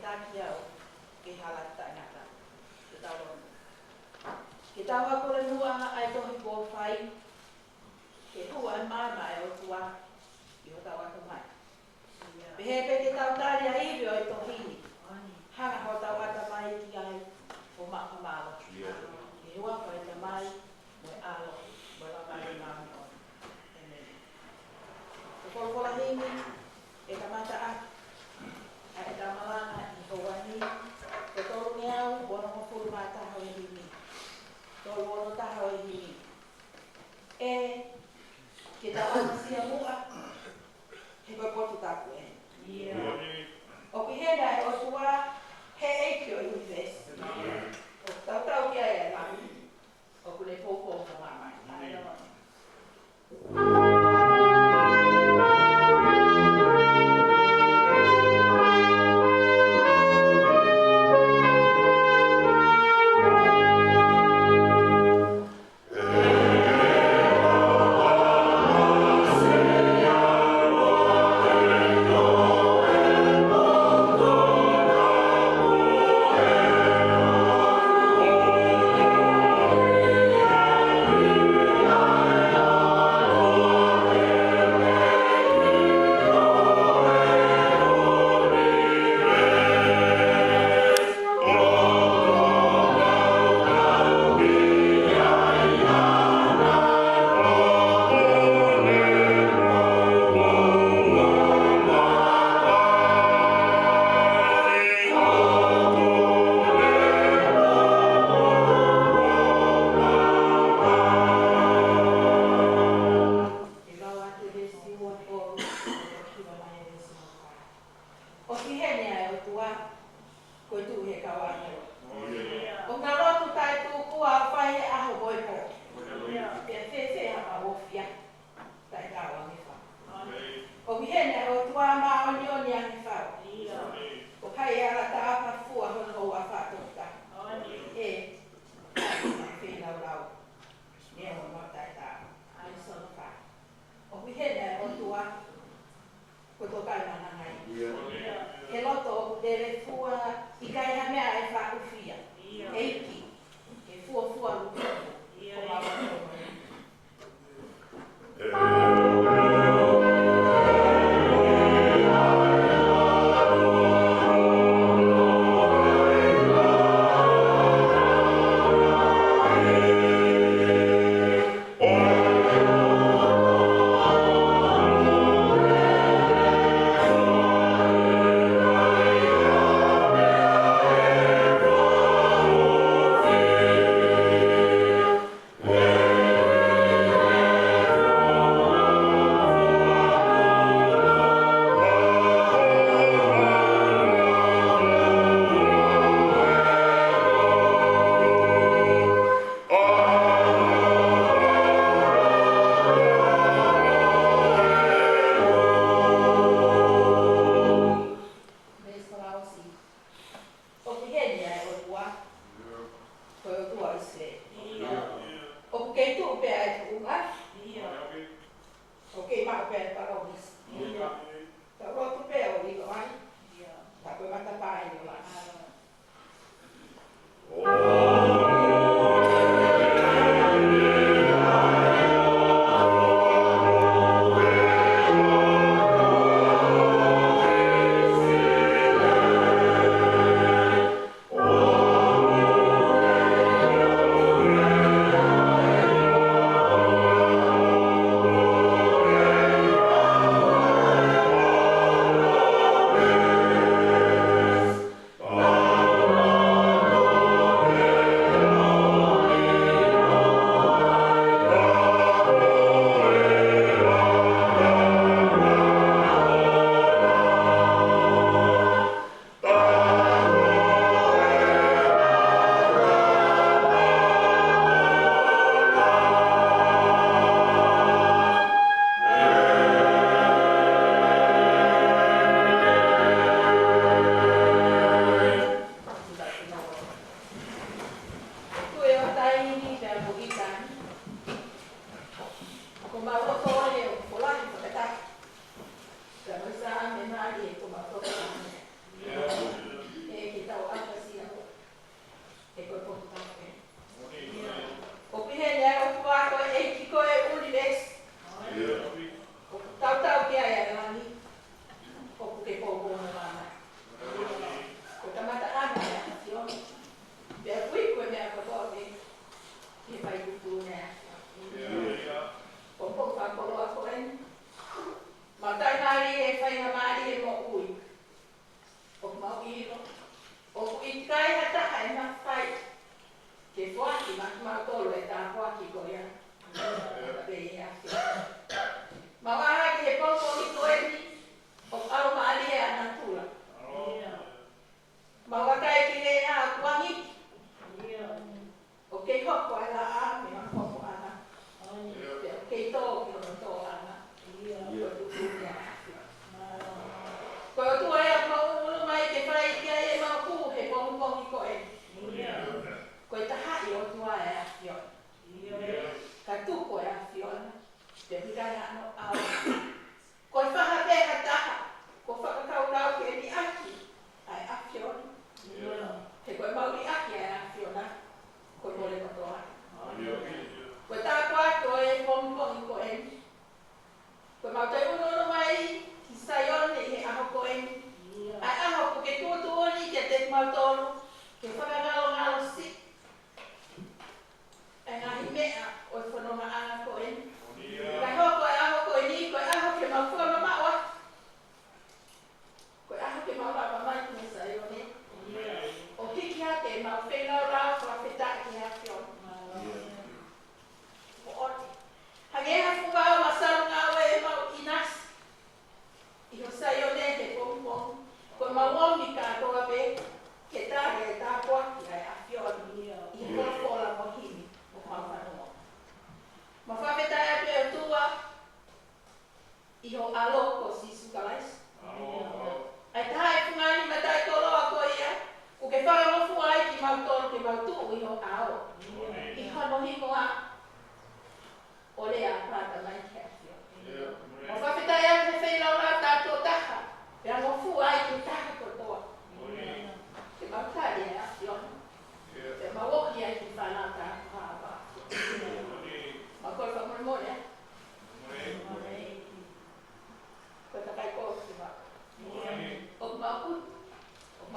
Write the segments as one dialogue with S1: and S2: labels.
S1: takiau ke halata ngata te talo ke tawa ko le nua ai to hi ko fai ke hua mama e o tua i o tawa ko mai behepe ke tau tari a iwi o i to hini hanga ho tawa ta mai ki ai o maka malo ke hua ko e ta mai mo e alo mo la mai mami o e kolokola hini e kamata a ai ta malanga i ho wani e tolu ngeau bono mo furu mata ho e hini tolu ono ta ho e hini e ke tawa masia mua he papotu taku e o ki hena e o tua he eiki o university o tau ki ai e mami o kule popo o mama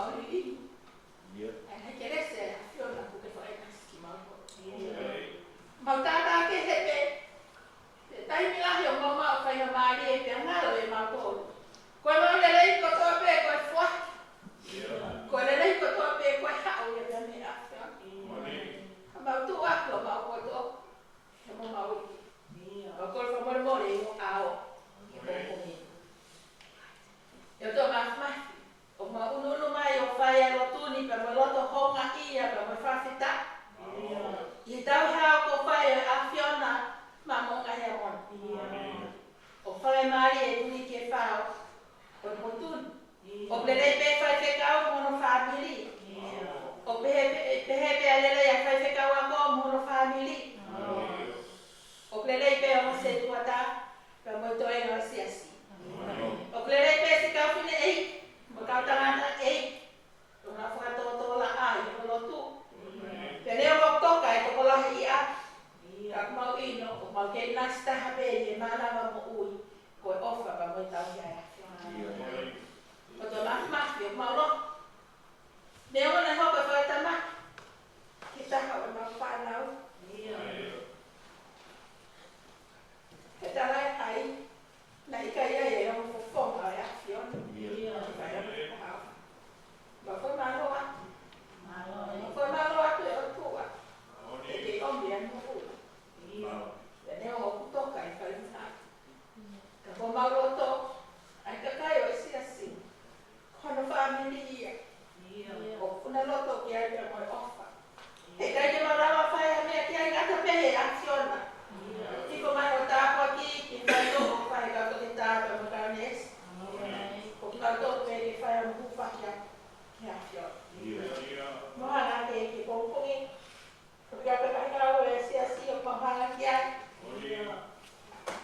S1: maulidi ai ke rese a fiona ku ke fai kasi mau tata ke hepe tai mila yo mama o kai mari e pe ngalo e mau ko ko no le lei ko to pe ko fwa ko le lei ko to pe ko ha o ye me a fiona mau tu a ko mau ko to e mo mau o ko fa mo mo le o ao e ko ko ni eu tô mais o ma uno mai o fai a rotuni per mo loto honga ia per mo fa fita e tau ha ko fai a fiona ma mo nga he mon o fai mai e tuni ke fao o motun o plele pe fai fe kau mo no family o pe alele ya fai fe kau ko mo no family o plele pe o se tuata per mo to e no siasi o plele pe se kau fine ei kau tangata ei ora fa to la ai lo tu pele o to kai to la ia ka mau ino o mau ke nasta habe e mana mo ui ko ofa ba mo tau ya o to ma yo mau lo ne o na ho ba fa ta ma kita ha ma fa nau kita lai ai nai kai ai o mo fo ma ya yo mà có mang lo á, có mang lo thì ở thu à, thì ông biển không phụ, để nếu họ cũng tốt cái phải làm sao, có mang lo tốt, anh cái ở xí xí, còn nó family à, cũng nó lo tốt cái cái mọi offer, thì cái gì mà nó phải mẹ cái anh ta phải action mà, thì có mang lo ta có cái phải tốt phải cái cái ta phải một cái này, cũng nó tốt cái phải một cái phải ya mahanga ke ki pongpongi porque a pegar o esse assim o mahanga que ai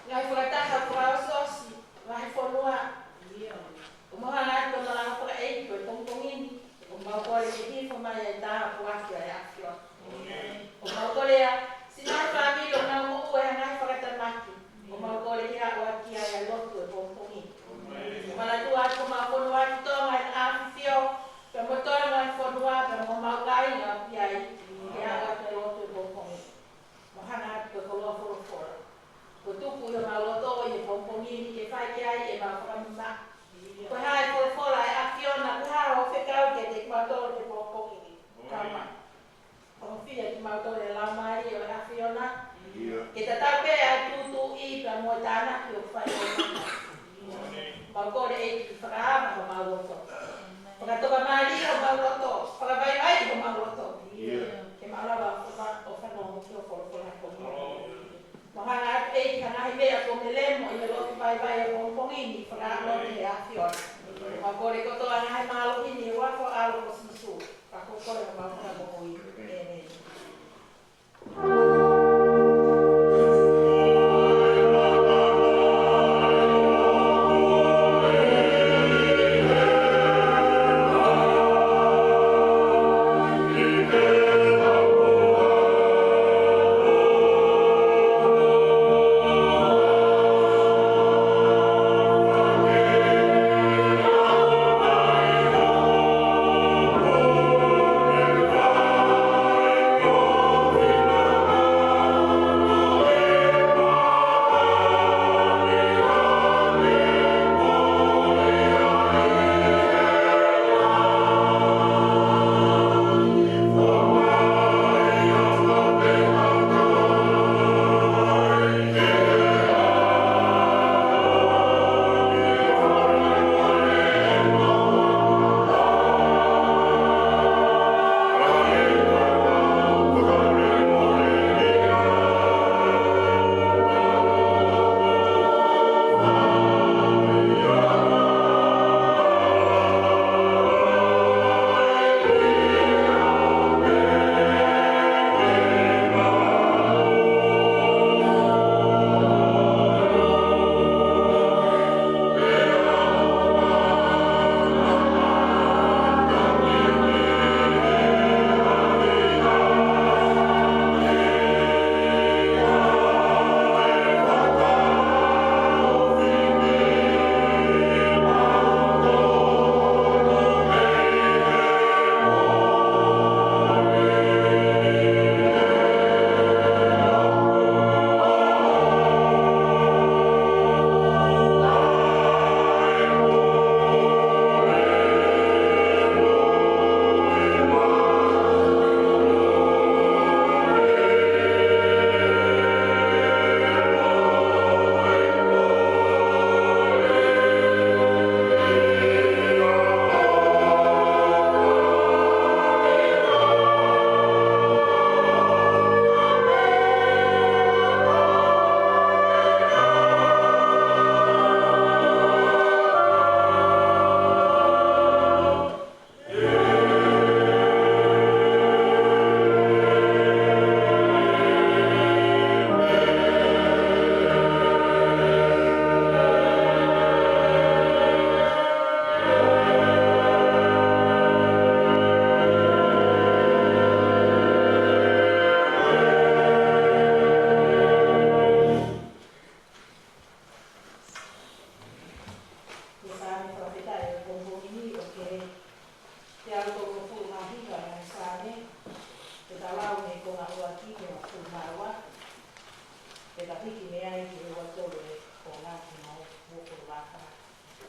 S1: ngai furata ka fura sosi vai fonua o mahanga ko na fura e ko pongpongi o mau ko le ki fo mai ta ko afi ai afio o mau ko le sina family o na mo o ngai furata maki o mau ko le ki a o ki ai lo ko pongpongi mala tu a ko ma ko no a to ngai afio Pemotor ngai fonua pe mo mau kai nga piai ya ga te lo te pompong mahana pe ko lo fo fo ko tu pu yo ma lo to ye pompong ni ke fai kai e ma fra ma ko hai fo la afiona ko ha o fe ka ke te ma to te pompong ni kama o fi e ma to le la mari o afiona ke ta ta pe a tu I pe mo ta na yo fai ma ko le e fra ma lo to Pagkato ka mali o mauloto, pagkabay ay o mauloto. Kaya maalawa o fanong ko for ko. Mga nga-update ka nga hibe ako nilemo, ilolo bay ako pongini, pagkakalo ni Afion. Magkori ko to ang ay malo ini, wako alo ko sisu. Pakukori ang mga kabukuin.
S2: Oh
S1: ka hiki mea I ki ua tolu e o ngā ki mau mōkoro waka.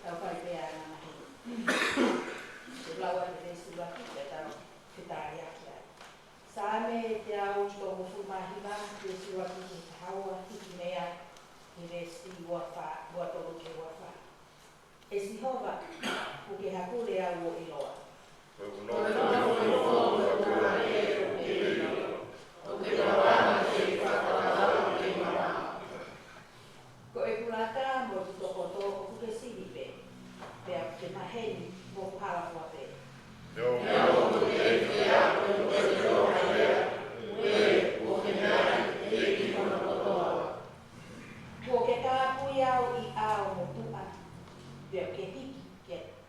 S1: Tau kai pēa ngā hei. Te laua te reisi waki te tau te tāri aki ai. Sā me te au tō mofu mahiwa, te si waki ki te haua hiki mea i reisi ua tolu ke ua wha. E si hova, o ke hakure au o iloa. Ko e kulata mo te tokoto o kuke siripe, pea te maheni mo kuhala kua pe. Ko ke kāpui au I ao mo tua, pea ke hiki,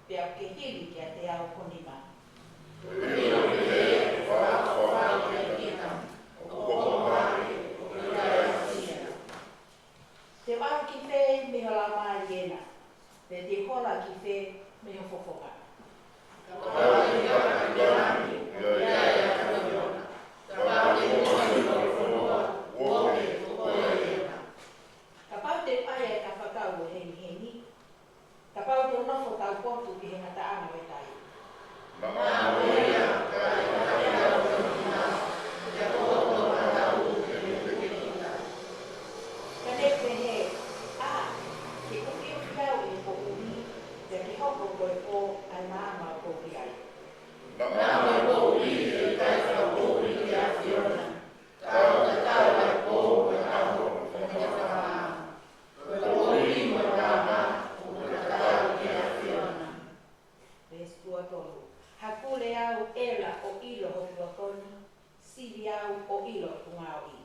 S1: pea ke hili kia te ao konima. Te wau ki whē me ho la mai iena, te te hola ki whē me ho fofoka. Ka pau te pai e ka whakau o heni heni, ka pau te nofo tau potu ki he ngata ana we tai. Hakule au ela o ilo ho tuakoni, sili au o ilo tungau I.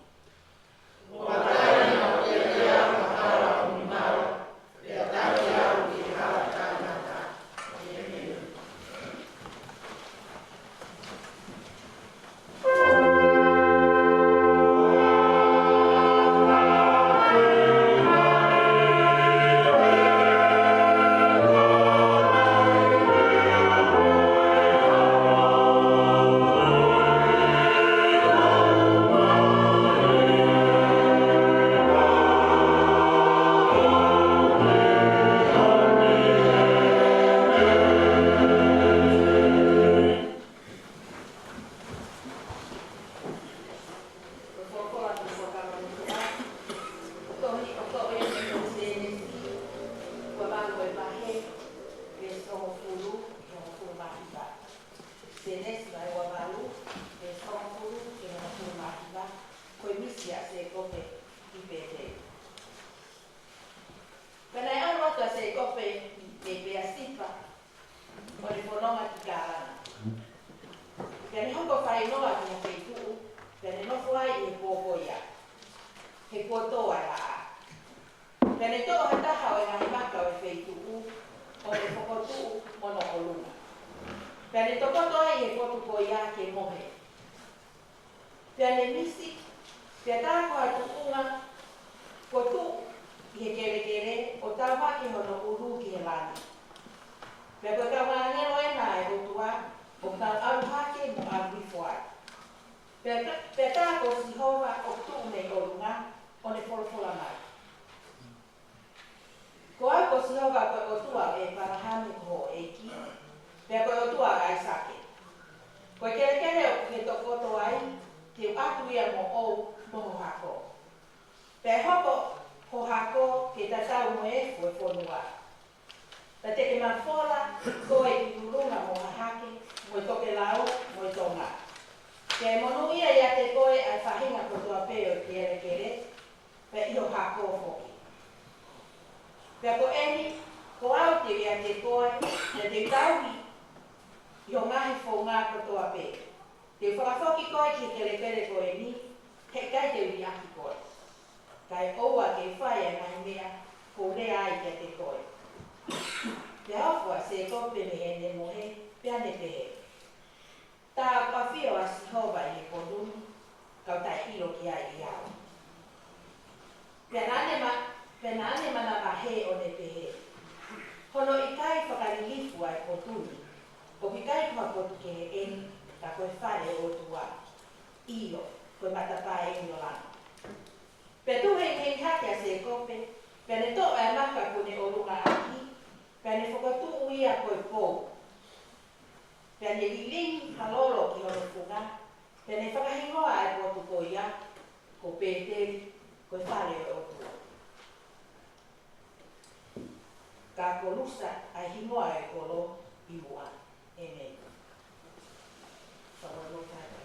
S1: Io, koe matapae ino lana. pe tu he ha ke se ko pe ne to e ma ka ku ne o lu ka aki pe ne fo ka tu uia ko po pe ne ling halolo ki o fuga pe ne fa ka hingo ai po tu ko ia ko pe te ko fare o tu ka ko lusa ai hingo ai ko lo i mua e ne fa lo ka ka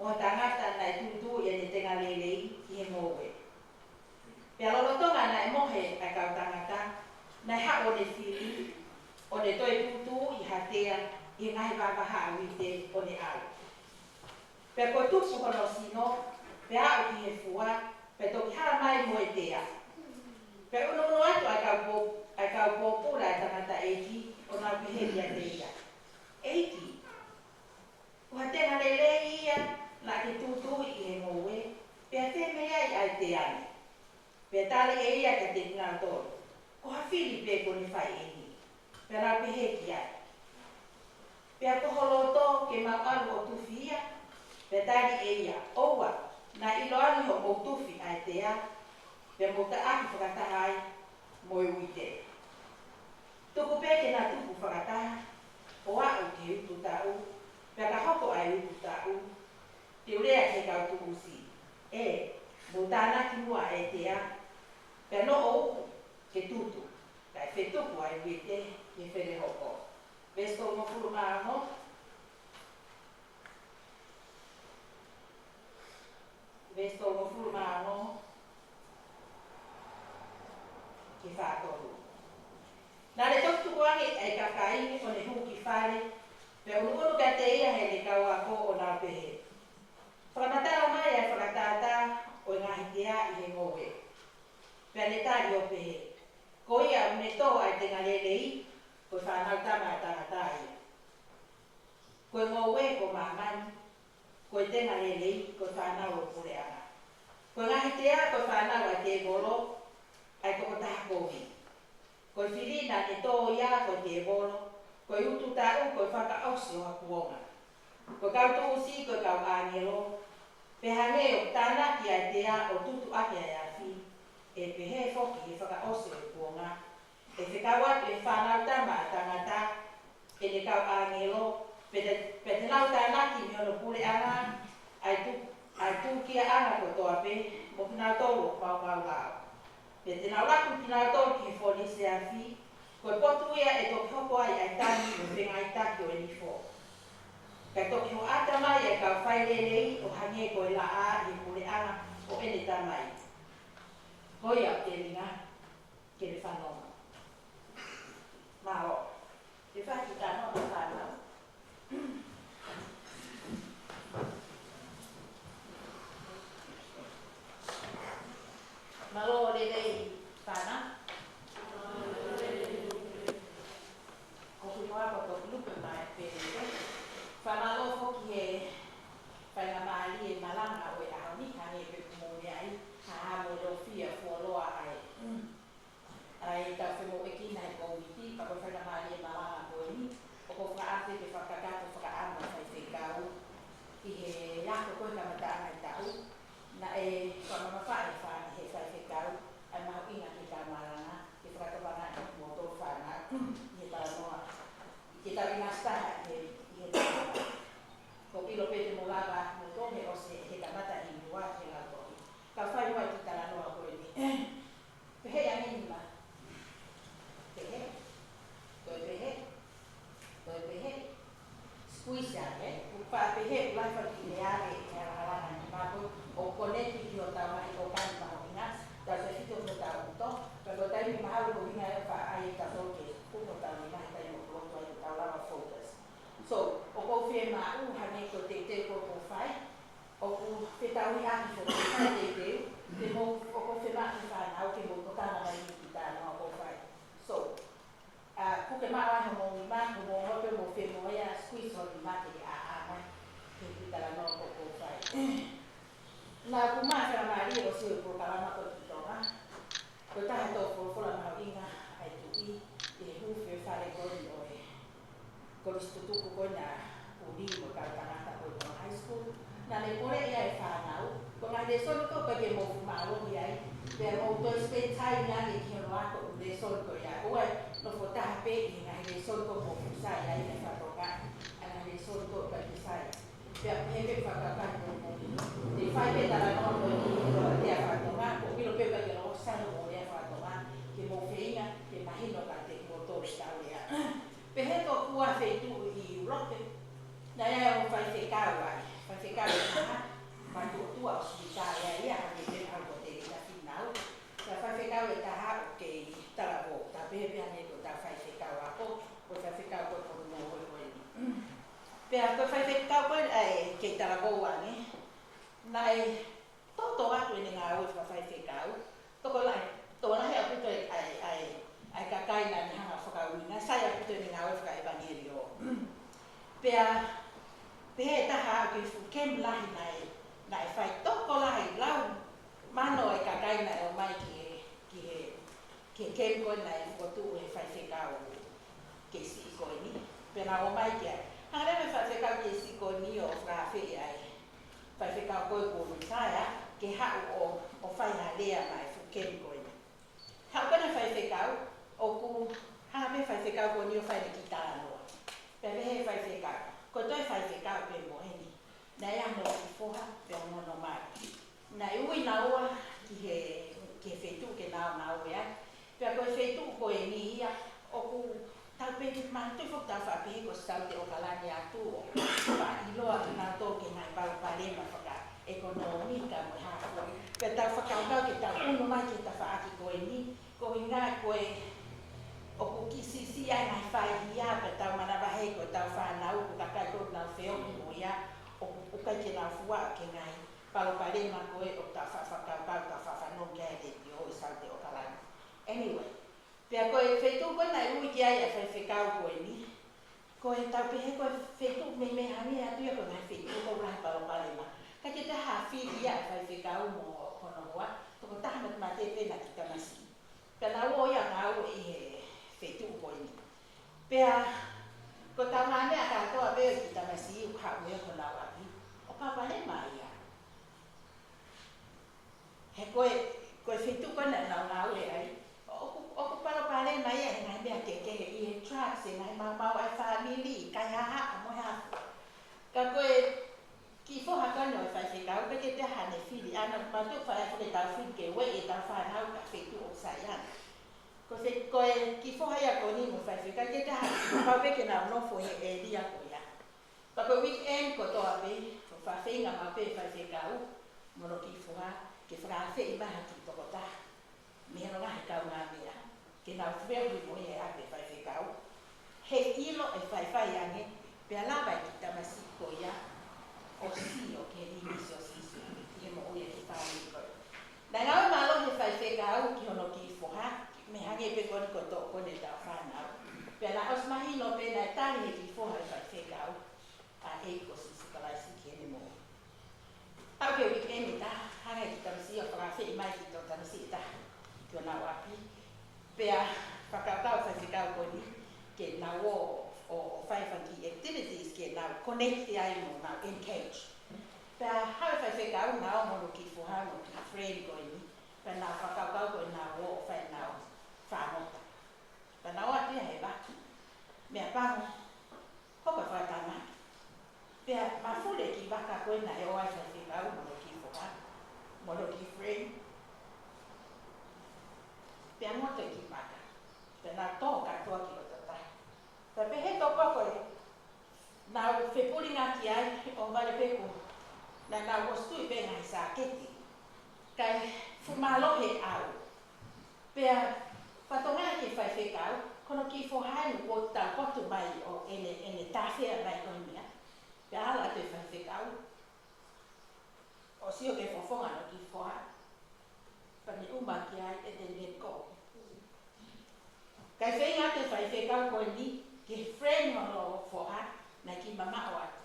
S1: mo tangata na tutu ia ni tenga lele i he moe. Pea lolotonga na e mohe ai kau tangata na ha o le fili o le toi tutu i hatea i ngai wakaha awite o le au. Pea ko tupu hono sino, pea au ki he fua, pea toki hala mai mo e tea. Pea uno atu ai kau popura e tangata eiki o nau ki he lia teia. Eiki, ua tenga lele ia na ki tutu i he moe, pea te mea i ai te ane. Pea tale e ia ka te ngā toro. Ko ha fili pe ko ni whai e ni. Pea nau ki he ki ai. Pea ko holoto ke mau alu o tufi ia, pea tali e ia, oua, na ilo alu ho o tufi ai te a, pea mo ta aki whakataha ai, mo e uite. Tuku peke na tuku whakataha, o au ke utu tau, pea ka hoko ai utu tau, te urea ke kau tuku si. Mo tāna ki mua e te a, pea no o uku ke tutu, kai whetuku ai uite, ke where hoko. Vesto mo furu maano, vesto mo furu maano, ki whātoru. Nā le toku tuku angi ai ka kaingi o ne huki whare, pe unu ka te ia he le kau a ko o nā pehe. Whakamatara mai ai whakatata o ngā hitea i he ngowe. Pea le tāri o pehe. Ko ia une tō ai te ngalelei, ko whanau tama a tātai. Ko ngowe ko mamani, ko te ngalelei, ko whanau o pureanga. Ko ngā hitea ko whanau a te bolo, ai ko taha kohi. Ko whirina e tō ia ko te bolo, ko utu tau ko whakaausi o hakuonga. Ko kau tūsi ko kau angelo, pehange o tāna ki ai te a o tutu ake ai a whi, e pehe foki e whakaausi o kuonga, e whikawat e whanau tama a tangata, e le kau angelo, pe te nau tāna ki me ono pule anga, ai tūkia anga ko toa pe, mo kina tōru o mau lau. Pe te nau laku ki nau tōru ki he fōni se a whi, ko potu ia e toki hoko ai tani o whenga i taki o e nifo. Kai toki ho atamai e kau whailelei o hange ko e la a i pule anga o ene tamai. Hoi au te ringa, ke le whanonga. Mao, te whaki ka nona whanau. Malo lelei whana. Ko mua ko toki lupe mai pere. Whanalo foki he whainga maali e malanga o e aoni, kane e peku mōne ai, ha mo lo fia fuoloa ai. Ai ka whengo e kina e kōwiti, ka ko whainga maali e malanga ko e ni, o ko whaate ke whakakato whakaama whai whekau, i he yako koe ka mataanga i tau, na e whamamawhae whaani he whai whekau, ai mahu inga ki ka maranga, ke whakatawanga i moto whana, i he tānoa. Ke tau inga staha i he tānoa. Ko pilo pete mo lava, mo tōme o se he tamata i mua ke la koi. Ka whai mua ki tānoa koe ni. Pehe a minima. Pehe. Toi pehe. Toi pehe. Squeeze ane. Upa pehe ulaifa ki le are e alahalanga ni mako. O koneti ki o tawa i o kani maho ingas. Tau se fito mo tau uto. Pero tai mi maharu ko vinga e wha ai ka toke. Kumo tau ni mahi tai mo kuloto ai tau lava focus. So, o ko whee maa hane ko te te ko whai. O ku whetau hi aki ko te whai te teu. Te mo o ko whee maa ki whanau ke mo tokana mai ki tāna o ko whai. So, ku ke maa wahi mo ni maa ko mo hope mo whee mo ia squeeze o ni maa te a mai. Ke ki tāna no ko whai. Nā ku maa whera maa ri o siu ko kalama ko ki tonga. Ko taha tō whola mau inga ai tu i e huwhi whare kori o e. Ko ristutuku ko na uri mo ka tangata ko i high school. Na le pore ia e whanau. Ko ngā le sonu ko pake mo kumaro i ai. Pea mo to spend time nga le ki ono ako le sonu ko ia. Ua no fo taha pe i ngā le sonu ko mo kusai ai na whatonga. A ngā le sonu ko pake sai. Pea pepe whakakani mo mo. Te whai pe tala nono i ro te a whatonga. Ko pilo pe pake no sanu mo le a whatonga. Ke mo wheinga, ke mahino ka te mo tō stau ia. Pehe tō kua wheitu i uroke. Na ia o whai whekau ai. Whai whekau i koe whaiwhekau koe ai kei Taragoa ne. Nai toto atu ni ngā ui whaiwhekau. Toko lai, tōna hea puto ai kakaina ni hanga whakauina. Sai a puto ni ngā ui whakaevangerio. Pea he taha au ki kem lahi nai whai toko lahi lau mano ai kakaina e o mai ki he kem koe nai whotu he whaiwhekau ke si koe ni. Pena o mai kia. Hanga rewe whaiwhekau ke si koe ni o whakawhi ai. Whaiwhekau koe kōru taia ke hau o whaiha lea mai kem koe ni. Hau kona whaiwhekau o ku hanga me whaiwhekau koe ni o whaine ki tāna noa. Pea he whaiwhekau. Ko toi whaiwhekau pe moheni. Nei anō ki whoha pe o ngono mai. Nei ui naua ki he whetu ke nao ea. Pea koe whetu koe ni ia o ku tau pe mantu fok tau whapihi ko stau te o kalani atu o wha iloa ki nao tō ke ngai pau parema whaka ekonomika mo hako. Pea tau whakaukau ke tau uno mai ke ta whaaki koe ni. Ko i ngā koe o ku kisisi ai ngai whai ia pe tau manawa hei ko tau whanau ku kakai ko nau wheo ki mo ia o ku kai ke nau fua ke ngai palo parema koe o tau whakaukau tau whanau ke hei te o i sau te o kalani. Anyway, pea koe whetu koe nai ui ki ai a whaiwhekau koe ni. Koe tau pehe koe whetu me hani atu ia koe ngai whetu koe rai palo parema. Ka ke te hawhi ia a whaiwhekau mo kono hoa, toko taha mat te pena ki tamasi. Pea nau o ia ngau i he whetu koe ni. Pea, ko tau hane a katoa veo ki tamasi u hau mea ko nau api. O paparema ia. He koe whetu koe nau e ai. O ku parapare mai e ngai mea keke i he trucks e ngai mau ai family, kai haha a mo hafu. Ka koe ki whoha kano e whaiwhekau, ka ke te hane whiri, ana matu whai whake tau whiri ke we e tau whanau ka whetu o saiana. Koe ki whoha ia ko ni mo whaiwhekau, ke te hane, pau peke nau nofo he e ria ko ia. Pa koe weekend ko toa pe, ko whawhenga mau pe whaiwhekau, mono ki whoha, ke whakawhi i maha ki toko taha. Mehero ngahi kau ngā mea, ke nau whehu mo e ape whaiwhekau. He ilo e whaiwhai ange, pea lawa ki tamasi ko ia, o si o ke rinisi o sisi, he mo uia ki whāmi koe. Nai ngau malo he whaiwhekau ki hono ki whoha, me hange pe koni ko tō kone tau whanau. Pea na os mahi no pe nai tari he ki whoha e whaiwhekau, a eiko sisi kalaisi ki hene mo. Tau ke weekend ta, hange ki tamasi o whakawhi mai ki tō tamasi ta. Ko nau api. Pea whakaukau whaiwhekau ko ni, ke nau o whaiwhanki activities ke nau connecti ai mo nau engage. Pea hau whaiwhekau nau mono ki whoha mo ki friend ko ni, pea nau whakaukau ko nau o whai nau whanota. Pea nau api a he waki. Mea pango, hoko whaitama. Pea mawhule ki waka ko na e o ai whaiwhekau mono ki whoha, mono ki friend. Pea ngoto ki maka. Pea nā tō katoa ki o tatai. Pea pehe tō koe, nau whepuringa ki ai o wale peku, na nau ostui pe ngai sā keti. Kai whumalohe au. Pea whatonga ki whaiwhekau, kono ki whohainu o tau potu mai o ene tāwhea mai koe mea. Pea ala te whaiwhekau. O sio ke whawhonga no ki whoha. Pani uma ki ai e te neko. Kai whenga te whaiwhekau koe ni, ke friend hono whoha, na ki mama o atu.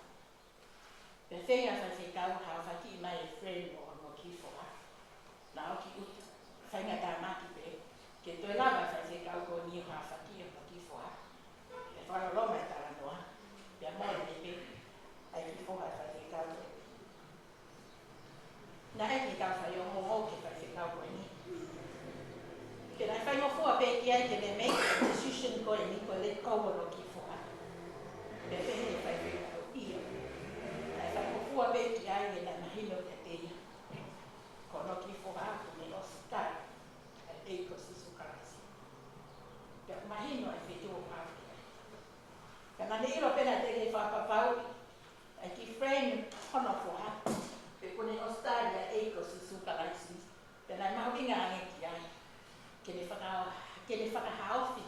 S1: Pea whenga whaiwhekau hao whaki mai e friend hono ki whoha. Na o ki utu, whenga tā maki pe, ke toi lawa whaiwhekau koe ni hao whaki hono ki whoha. E whakaroma e tala noa, pea mai me pe, ai ki whoha whaiwhekau koe. Na e ki kau whaiongo ke whaiwhekau koe ni. Ke nai whai mo fua pe ki ai ke me make a decision koe ni koe le kauaro ki whoha. Me pehe e whaiwhekau ia. Nai whai mo fua pe ki ai ke nai mahino te teia. Kono ki whoha aku me o sikai. E eiko sisu karasi. Pea mahino e whetu o pāke ai. Ka nani iro pena te ke whapapau. Ai ki frame hono whoha. Pe kone Australia eiko sisu karasi. Pea nai mahuinga ange ki ai. Ke ne whakahaofi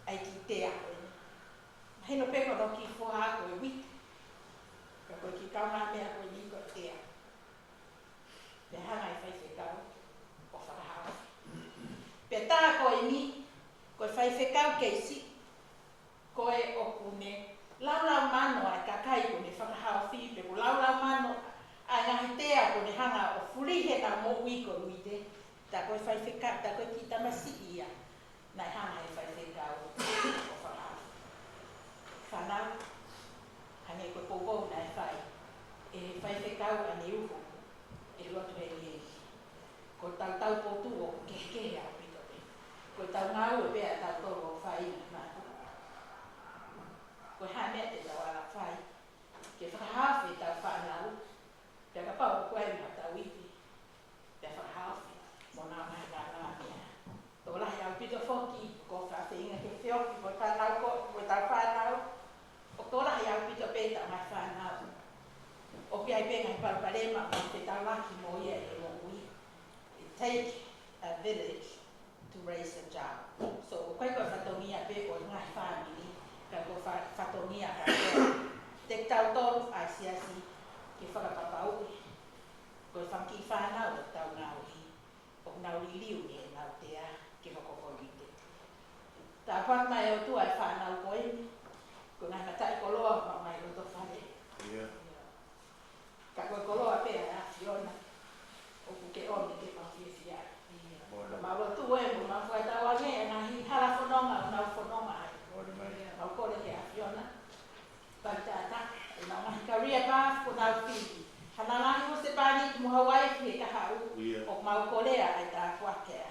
S1: ai ki te ako. Heno peko no ki whoha ako e wiki. fai whekau keisi, koe o kune, lau mano ai kakai kune whakahau whipe, ko lau mano ai ngahi tea kune hanga o furihe na mo ui ko uite, ta koe fai whekau, ta koe ki tamasi ia, nai hanga e fai whekau o whakahau. Whanau, hane koe pokou nai fai, e fai whekau ane uho, e lotu he ni. Ko tau potu o kekehe au pito pe. Ko tau ngau e pea tau toro o whai na matu. Ko hane te tau ala whai. Ke whakahawhi tau whanau. Pea ka pau koe ma tau iti. Pea whakahawhi. Mona mai ka ngā mea. Tō lahi au pito whoki. Ko whawhinga ke whioki. Ko tau whanau. O tō lahi au pito pe tau mai whanau. O pia i penga i parparema. Ko te tau laki mo ia e mo ui. Take a village to raise a child. So, koe koe whatongia pe o ngai family, ka koe whatongia ka koe. Te tau tōru ai siasi ke whakapapau e. Koe whanki whanau o tau ngau hi. O ngau li liu e ngau tea ke whakopolite. Tā whanai o tu ai whanau koe ni. Koe ngai matai koloa ma mai roto whare. Ka koe koloa pe a Fiona. O ke oni ke mawhiwhia. Ma rotu e mo ma whai tau ange e ngahi hara whanonga o nau whanonga ai. Mau kore ke a Fiona. Pai tāta, e nau ngahi career path ko nau whiwi. Hana ngahi ho se pāni ki muha waifi e ka hau. O mau korea ai tā kuake a.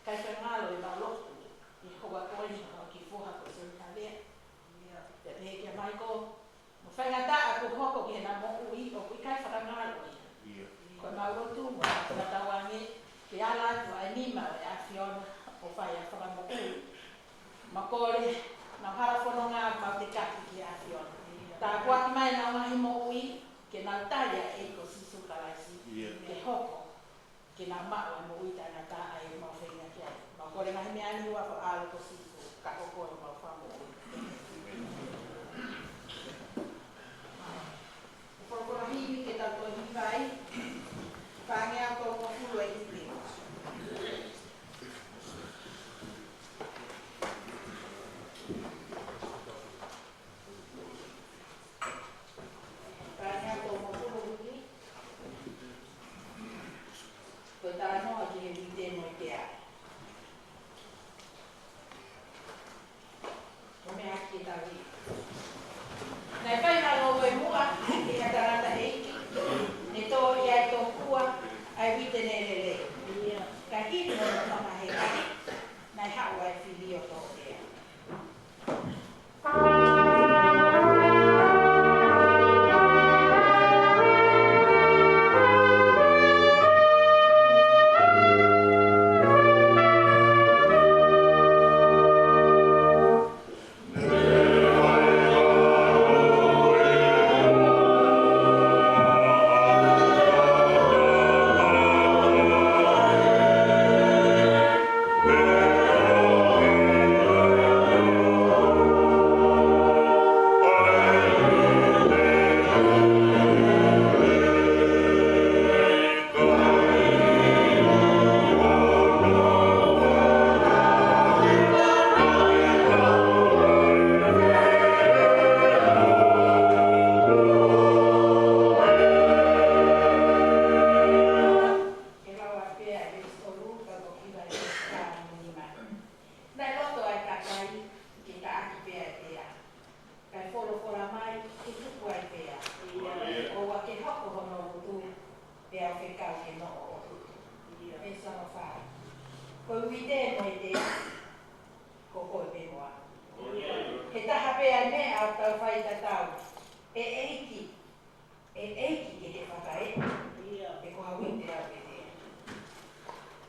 S1: Kai whai ngalo e mau lotu. I hoa koe ni hoa ki fuha ko se rina lea. Te pehe kia mai ko. Mo whai ngata a ko hoko ki he na mo ui o kui kai whakangalo i. Ko maurotu mo na tawange ke ala tu ai nima e a Fiona o whai a whakamoku. Ma kore na hara whanonga ma te kaki ki a Fiona. Tā kuaki mai na ngahi mo ui ke nau taia e ko sisu karaisi ke hoko ke nau mao e mo ui tāna tā ai mau whenga ki ai. Ma kore ngahi mea ni ua ko alo ko sisu ka hoko e mau whamo ui. Whakora hiwi ke tau toi hiwai. Whangea ko mo fulu e hiwi. Whangea ko mo fulu hiwi. Ko tā noa ki he wite mo i te ai. Ko mea ki tau hiwi. Nei whai halo koe mua, e ka tarata eiki, ne tō i ai tō kua, ai wite ne lele. Ka hiri no whakahe kai, nei hau ai whiri o tō ea.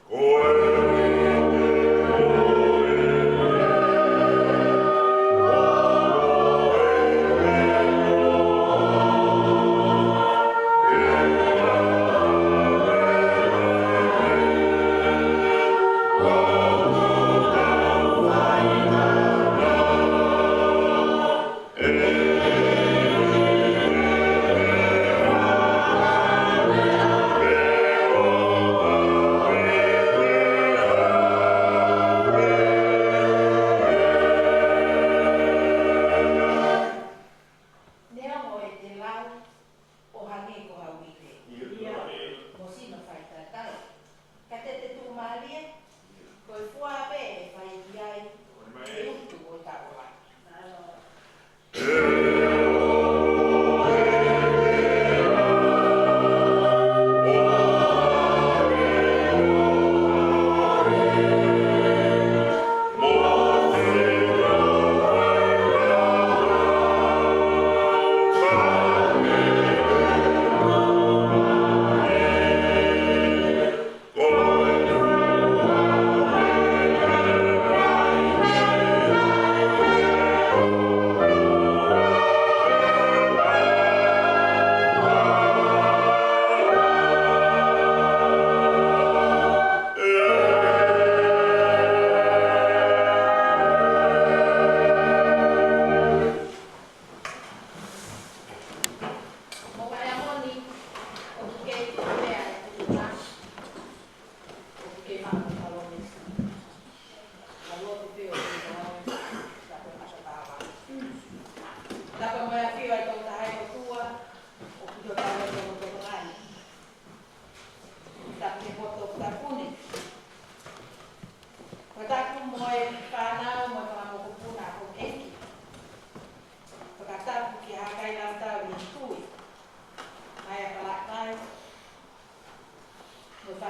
S2: Yeah.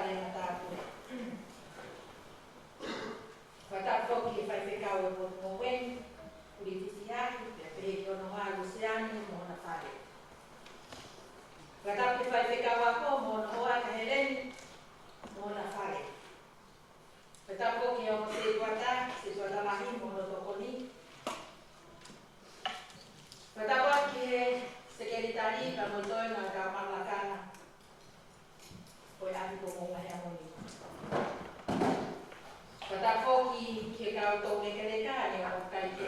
S1: le mata pule. Wata foki fai whekau e potu mo weni, uri tisi ahi, pia pehe ki ono hoa lusiani mo na whare. Wata ki fai whekau ako mo na hoa ka heleni mo na whare. Wata foki o se tuata lahi mo no tokoni. Wata foki he sekeritari ka mo toi na ka malakana. Oi ahi ko mo ngahe amoni. Wata foki ke kau tau mekeleka ni o kai ke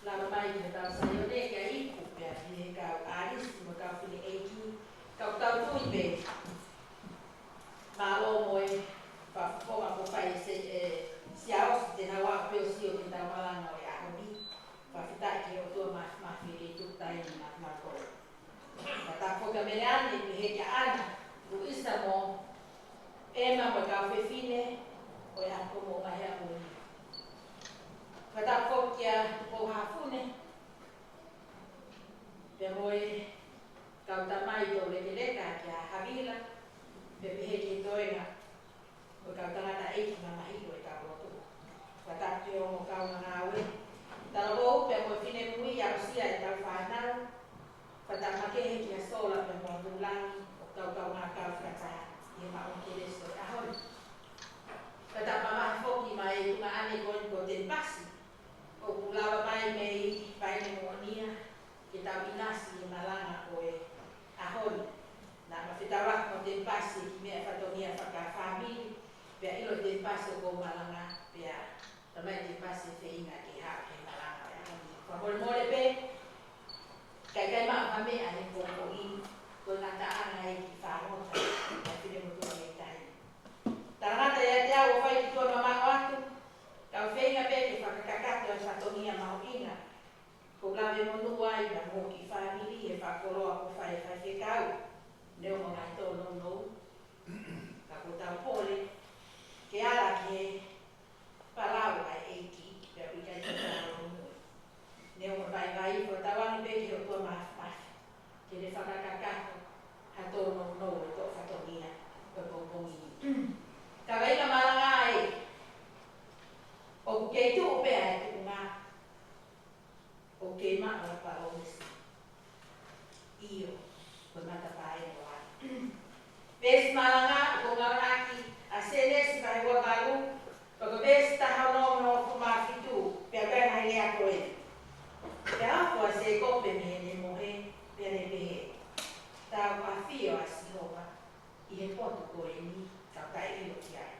S1: lama mai ke tau sayone ke iku pia he kau aris mo kau fili eiki kau tau tui pe malo moe pa fonga po pai se siaos te na wa pe si o te tau malanga o ya hobi pa fita ke o tua ma fili tu tai na ko wata foki meleani pe he ke ana u isa mo ema mo kau fefine o ya ko mo mai a mo wata foki a po hafune pe moe kau tamai to lekeleka kia havila pe pehe ki toenga o kau tangata eiki na mahi o e kau rotu wata te o mo kau nga awe tala wou pe moe fine mui a usia e tau whanau wata makehe kia sola pe moe tulangi o kau nga kau kata i ma o kereso e ahoi wata pamahi foki mai tunga ane ko te pasi o kulawa mai mei paine mo nia ke tau inasi i malanga o e ahoi na mawhitawa mo te pasi ki mea whatongia whakawhamiri pia ilo te pasi o malanga pia tamai te pasi whiinga ki hao ke malanga o e ahoi whakore more pe kai maa hame ane koko i ko ngata anga e ki whamota na whine mo tua me tai tarangata e te au o whai ki tua mama o atu kau whiinga pe ke whakakakato e whatongia mau inga ko lawe mo nuai na mo ki whamiri e whakoroa ko whai whekau leo mo ngai tō no ka ko tau pole ke ala ke palau ai eiki pe ui kai tau no leo mo vai ko tawangi pe ki o tua maaf ke le whakakakato ha tō no e tō whatongia ko pōpongi ka weina maranga e o kei tu pe ai tu ngā o kei maa o pa o misi iyo ko mata pae o ai bes maranga ko ngaraki a senes vai wa galu ko bes ta hano no ko ma fitu pe pe hai le ako e pe a ko se ko pe me ne mohe pe ne pe ta pa fio asihova i he poto ko e ni ka kai ilo ki ai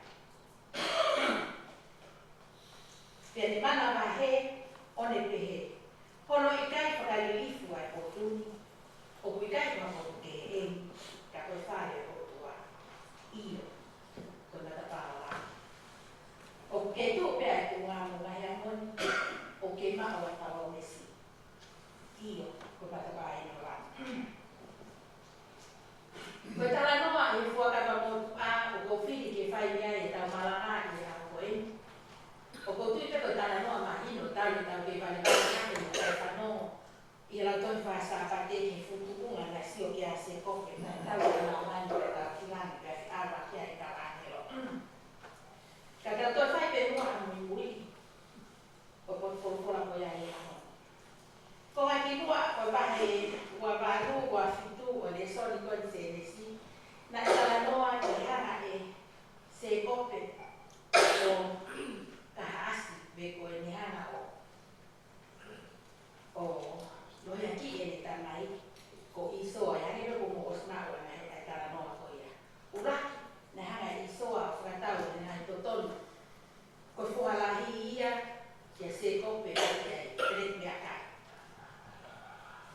S1: pe ne mana va he one pe he hono i kai whakailifu ai po tuni o kui kai ko ke e ka ko whare o tua iyo ko nata pāla o ke tu pe ai ku ngā mo ngai amon o ke maa wa tawa mesi iyo ko nata pāe no la ko tala noa i fuaka ka mo a o ko whiri ke whai mea e tau malanga i a koe o ko tui pe ko tala noa mahino tali tau ke vale pāne mo kai whanongo i la toi whasa pate ki futukunga na sio ki a se koke na tau na mando e tau kilani ka fi arwa kia i tau angelo. Ka tau toi whai pe mua a mui mui o ko furukura ko ia i aho. Ko hai ki mua ko wahe ua baru ua fitu o le soni kon se nesi na e tala noa ki hana e se kope o kahaasi be ko e ni hana o loia ki e le tanai ko isoa ya ni ko mo osna o na e tala noa ko ia ura na hanga isoa whakatau e nai totonu ko fualahi ia kia se kope e peret mea kai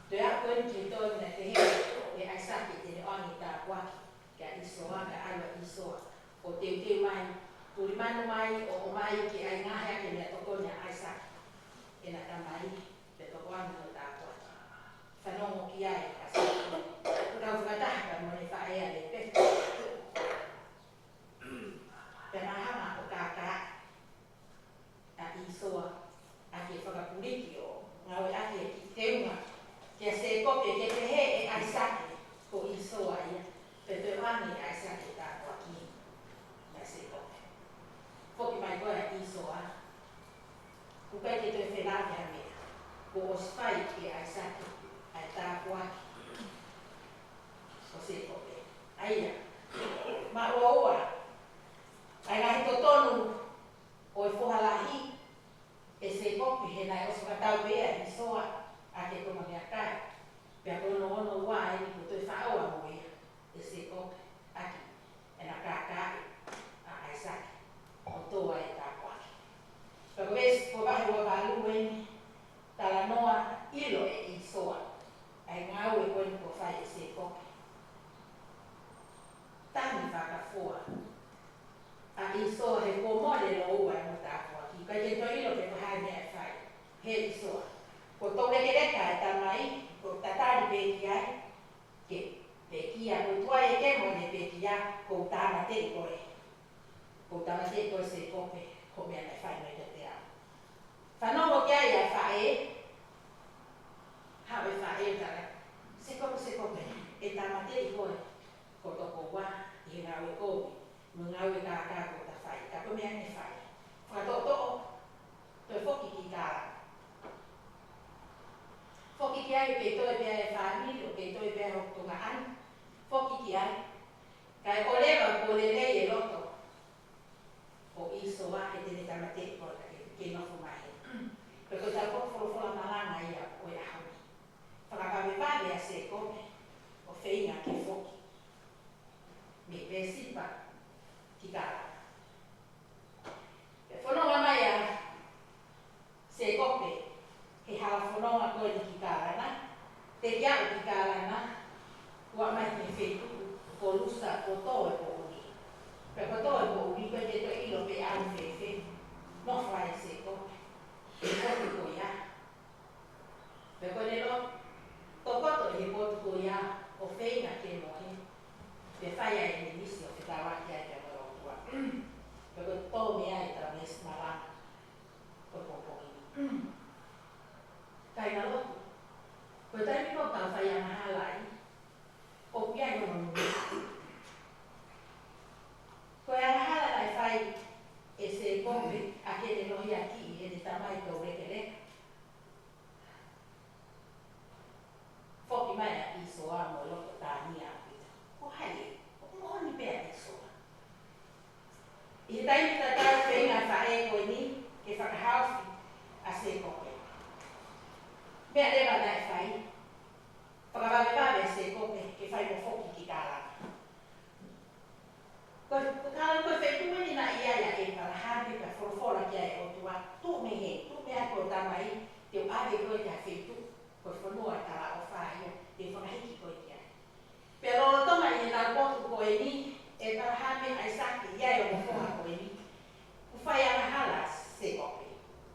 S1: te a koe ki tonu na te hea e aisaki te ne ongi tā waki kia isoa ka awa isoa o te mai turimanu mai o mai ki ai ngahea ke mea tokoni a aisaki e na tamai te tokoani o tā waki whanongo ki ai a sa kau whakatahaka mo ne whae a le peto pena hanga o kākā a isoa a ke whakapuriki o ngawe ake ki teunga kia se kope ke te he e aisake ko isoa ia pe te wani aisake os fai che ai saki ai tāpua o se kope. Aia, ma ua ai ngahi to tonu o i whuhalahi e se kope he nai osu katau bea i soa a ke toma mea kai. Pea kono ono ua ai ni kuto i whaoa mo ia e se kope aki e na kākai a ai saki o toa e tāpua. Pea koes ko vahe ua kālu eni tala noa ilo e i soa. Ai ngau e koe ko whai e se kope. Tani whakafua. A i soa he ko mole lo ua e mo tāpua ki. Kai ke to ilo ke ko hai mea e whai. He i soa. Ko tau reke reka e tamai, ko tatari peki ai. Ke peki a ko tua e ke mo ne peki a ko tāma te i koe. Ko tāma te i koe se kope ko mea ne whai me te te au. Whanongo kia i a whae. Hawe whae o tala. Se kope. E tāma te i koe. Ko toko wā, i ngau e kōmi. Mo ngau e kākā ko ta whai. Ka ko mea ne whai. Whakatoto. Toi whoki ki kāra. Whoki ki ai ke toi bea e whāmiri o ke toi bea o tunga ani. Whoki ki ai. Kai o lewa ko le lei e loto. O iso wā he tene tāma te i koe ke nofu mai. Peko ta koforofola malanga ia o e ahawi. Whakakawe pāwe a se kope. O wheinga ke whoki. Me pesipa ki kāra. Pe whanonga mai a se kope. He hala whanonga koe ni ki kāra na. Te kiao ki kāra na. Ua mai me whetuku. Ko lusa ko tō e ko uri. Pe ko tō e ko uri koe te to ilo pe au whewhe. No whai se kope. E kote ko ia. Pe ko ne lo. Tokoto e kote ko ia. O wheinga ke mohe. Pe whai ai ni nisi o te tawaki ai te amarokua. Pe ko tō mea i ta mes marana. Ko popoini. Kai na lotu. Ko taimi ko tau whai ana halai. O pia i hono nui. Ko e ana halai whai e se kope a ke te lohi aki e te tamai tau reke reka. Whoki mai a iso a mo loko tāni a pita. Ko hai e. Oni pēr e soa. I he taimi ta tau whenga whae koe ni, ke whakahauwhi a se kope. Mea rewa nai whai. Whakawawe se kope ke whai mo whoki ki kālana. Ko kālana koe whetu mani na ia ia e parahane ka whorofora kia e o tua. Tū me he, tū me a koe tamai, te o ave koe kia whetu, koe whanua tala o whaia, te whakahiki koe kia. Pero toma i nā potu koe ni, e parahame ai saki iai o mofoha koe ni. Ku whai ana hala se kope.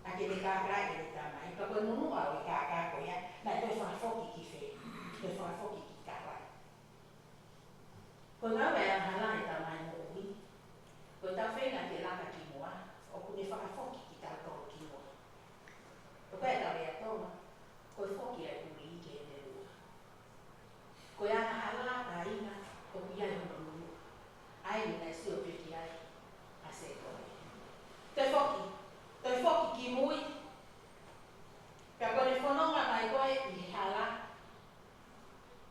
S1: A ke me kākā e me tamai. Ka koe nunua o e kākā koe ia. Nai toi whakawhoki ki whe. Toi whakawhoki ki kākā. Ko ngau e ana hala e tamai mo ui. Ko tau whenga te laka ki mua. O kune whakawhoki ki tātoro ki mua. Ko koe tau rea tonga. Ko whoki ai ui i ke te rua. Ko e ana hala ta inga. O iai hono nunu. Ai ni nai sio peki ai. A se koe. Toi whoki ki mui. Pea kone whanonga mai koe i hala.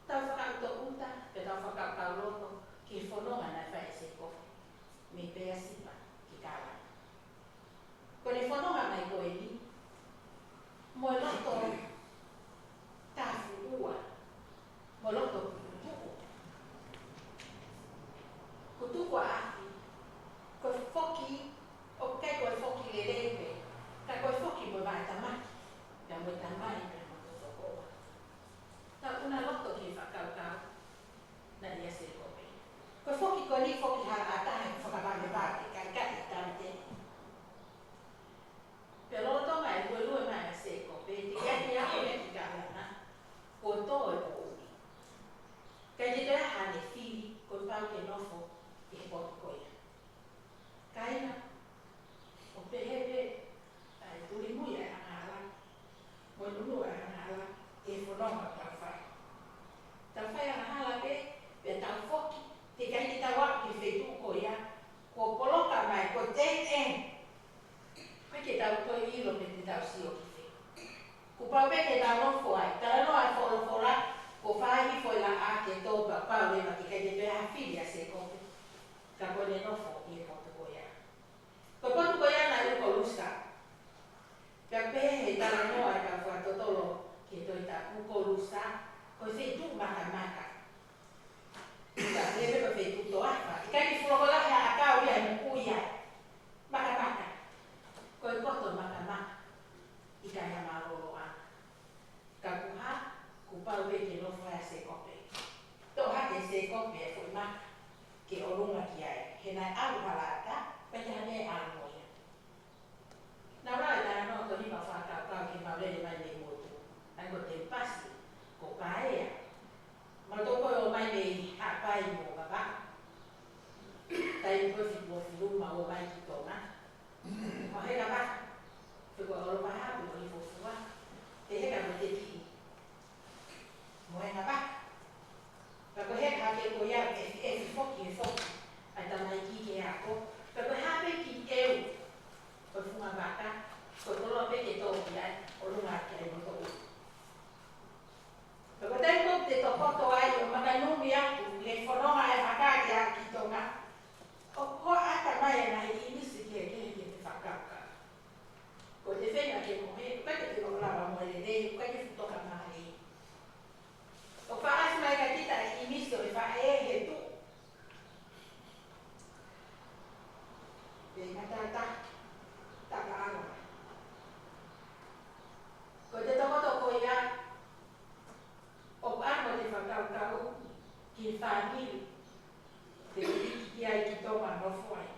S1: Tau whakauto uta. Pe tau whakau tau roto. Ki whanonga. paulema ki kai te pēha whiri a se kope. Ka kone nofo i e koto koia. Ko koto koia na uko lusa. Pea pēhe he tala noa e ka whakatotolo ki toi ta uko lusa. Ko se tu maka maka. Ka lebe ko fe tu to afa. I kai ki furokola hea a kau ia i mukuia. Maka maka. Ko i koto maka maka. I kai ha maroro a. Ka kuha, kupau ke nofo a se kope. Tō hake se kope e fui maka ke o runga ki ai. He nai alu halata, pe te hane alu moia. Nā rai tāna no to hima whakau kau ki maurere mai me motu. Ai ko te pasi, ko paea. Ma tō koe o mai me hapai mo baba. Tai koe whiko whiruma o mai ki tōna. O heka maka, whiko oropa hapu o i fofua. Te heka mo te ki. Mo henga maka. Pako heka hake ko ia e foki. Ai tamai ki ke ako. Pako hape ki eu. Ko funga baka. Ko tolo pe ke tō ki ai. O runga ki ai mo tō. Pako tenko te tokoto ai o makanumi aku. Le whanonga e whakake a ki tōna. O ko ata mai e nahi i nisi ki e te whakaka. Ko te whenga ke mohe. Kai te whakalawa mo e rei. Kai te whutoka mahi. O whaasi mai ka kita i miso e wha he tu. Pei matata, taka anga. Ko te tokoto ko ia, o ano te whakau ki whaniri, te riki ki ai ki tōma nofuai.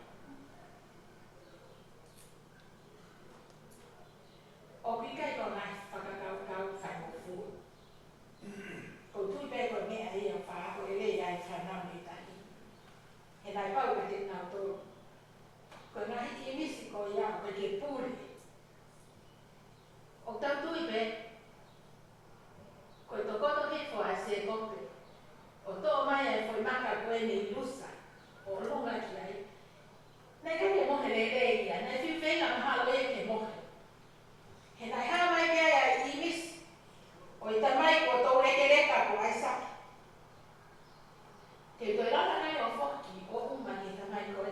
S1: O kikai ko nai whakakau whaimofu. Ko tui pē ko mea i a whaako e rei ai whanau i tahi. He nai pau ka te nau tōru. Ko ngā hiti i misi ko ia o ke pūri. O tau tui pē, ko to koto hifo a se kope. O tō mai e foi maka koe ni lusa. O lunga ki ai. Nei ka ke mohe le rei ia. Nei whiu whenga mahalo e ke mohe. He nai hā mai kia ia i misi. O i tamai ko tō reke reka ko ai saki. Te toi rana nei o whoki o umani tamai koe.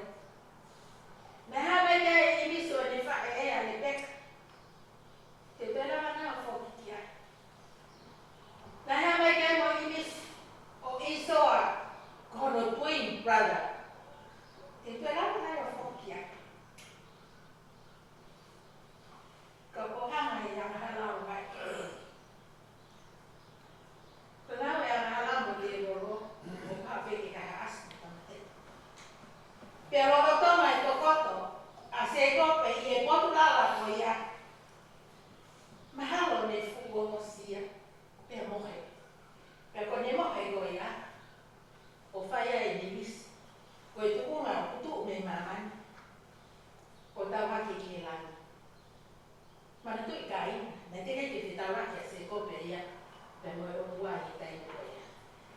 S1: Me hawe kia i miso e ni whae e a le peka. Te toi rana nei o whoki kia. Me hawe kia mo i miso o Isoa kono twin brother. Te toi rana nei o whoki kia. Ka o hanga i rana halau mai. Ko nau e ana halamu ki e roro. O kape ki kaha asu tamate. Pea roro toma e tokoto. A se kope i e potu lala ko ia. Mahalo ne fugo no sia. Pea mohe. Pea ko ne mohe ko ia. O whaia e nimis. Ko e tukunga o kutu me mamani. Ko tau haki ki e lani. Mana tu i kai. Ne te reke te tau haki a se kope ia. Pea moe o mua i tai ko ia.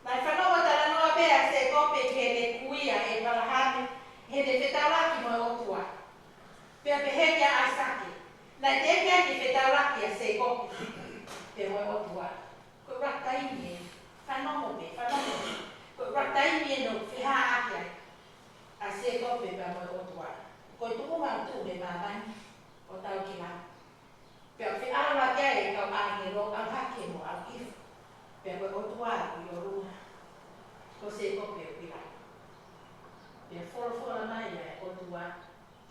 S1: Nai whanoa tala noa pea se kope ke le kuia e palahane. He te whetawaki moe o tua. Pea pehekia a sake. Nai te eke ki whetawaki a se kope. Pe moe o tua. Ko raktaini e. Whanomo pe, whanomo pe. Ko raktaini e no whiha ake ai. A se kope pe moe o tua. Ko i tukunga tu me mamani. O tau ki la. Pea whiarawa kia e kau ahero au hake mo au ifu. Pea koe o tua i o runga. Ko se kope o pila. Pea whora mai e o tua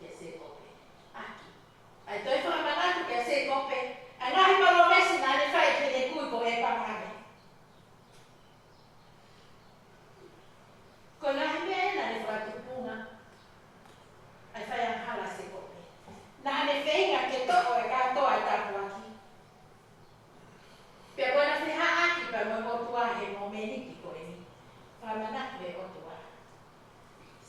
S1: ke se kope. Aki. Ai toi whora manatu ke se kope. Ai ngahi palo mesi na ne whai ke ne kui ko e pamahane. Ko ngahi mea na ne whatupunga. Ai whai ang hala se kope. Na ne whenga ke toko e katoa e tapu aki. Pea koe na whiha aki pa mo o tua he mo meniki ko e ni. Whamanatu e o tua.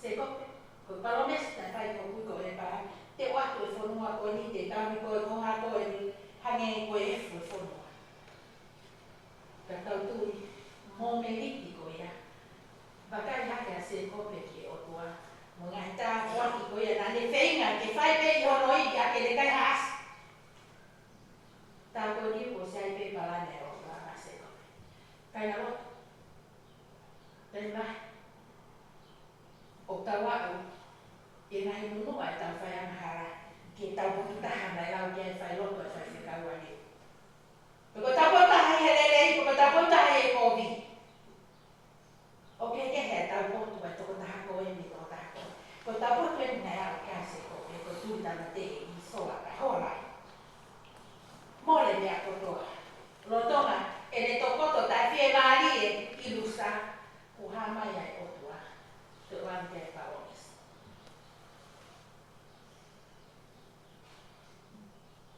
S1: Se kope. Ko palomesi na whai ko kui ko e pahane. Te watu e whanua ko ni te tami ko e konga ko e ni hange ko e efu e whanua. Ka tau tui mo meniki ko ia. Wakai hake a se kope ki o tua. Mo ngai tā waki ko ia. Nane whenga ke whai pe i hono i a ke le kai haas. Tā ko ni ko sai pe palane o tua a se kope. Kai na roto. Kai la o tawa e nai munu ai tau whai anahara ki tau poki tahan lai lau kia whai loto whai se tau ane. Peko tau potahi he lelei, peko tau potahi e kovi. O ke he tau potu ai toko taha koe mi toko taha koe. Ko tau potu e nai au kia se koe, ko tui tana te i soa kai horai. Mole mea kotoa. Lotonga, e ne tokoto tai fie maari e ilusa ku hamai ai otua. Te oan te paonis.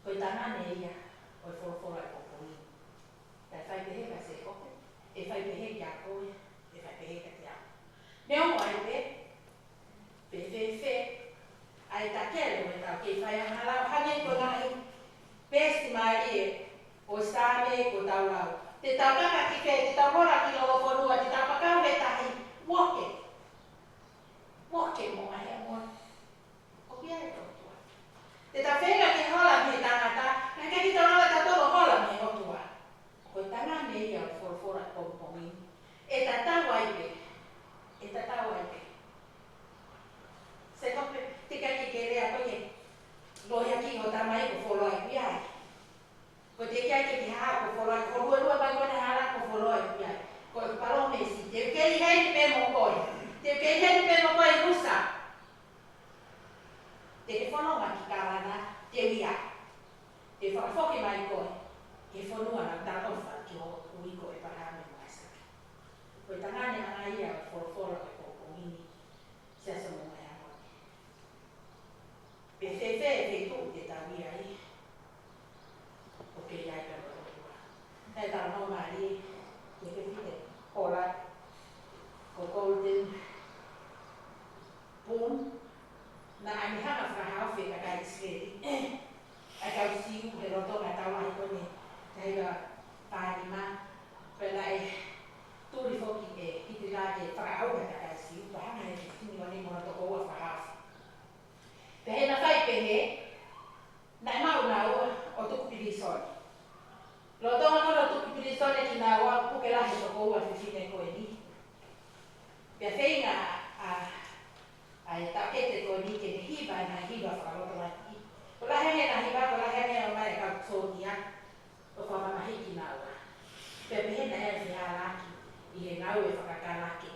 S1: Koe tanane ia, oi forofora e popoi. Tai whai pehe ka se kope, e whai pehe kia koe, e whai pehe ka te au. Neo ai pe, ai ta kelo e tau kei whai angalau, hange ko ngai, pesti maari e, o stame ko tau lau. Te tau kaka ki whai, te tau hora ki lolo whanua, te tau pakau me tahi, woke. Woke mo ai a mua. O kia e totua. Te tau whenga ki hola me tangata, na kei ki tau nala ta tolo hola me otua. Koe tanga me ia o forofora pompomi. E ta tau ai pe. E ta tau ai pe. Se tope, te kai ke rea koe loia ki o tamai ko folo ai piai. Ko te kai ke haa ko folo ai, ko rua bai kone hala ko folo ai piai. Ko e paro me si, te kei hei me mo koe. Te kei hei me mo koe rusa. Te ke whanonga ki karana, te wia. Te whakafoki mai koe. Ke whanua na tātofa ki o uiko e parame maisa. Koe tangane anga ia o forofora e kōkongini. Sia sa mo mai amoa. Pe whewhe e whetu te tawia i. O ke iai ka rotua. Nei tau no maari, ke whewhine hola. Ko golden boom. Na ani hanga whakahau wheka kai iskeri. Ai kau siu he roto na tau ai kone. Teiga pārima. Pela e tūri whoki e hiti rā ke whakahau heka kai siu. Pahanga e tini wani mora toko ua whakahau. Pehe na whai pehe. Nai mau nau o tuku piri soni. Roto na kono tuku piri soni ki nā ua puke lahe toko ua whiwhine koe ni. Pea whenga ai tau kete koe ni ke te hiba na hiba whakaroto laki. Ko la henge na hiba, ko la henge o mai kau tōnia o whamamahiki nā ua. Pea pehe na ea whiha laki i he ngau e whakakaraki.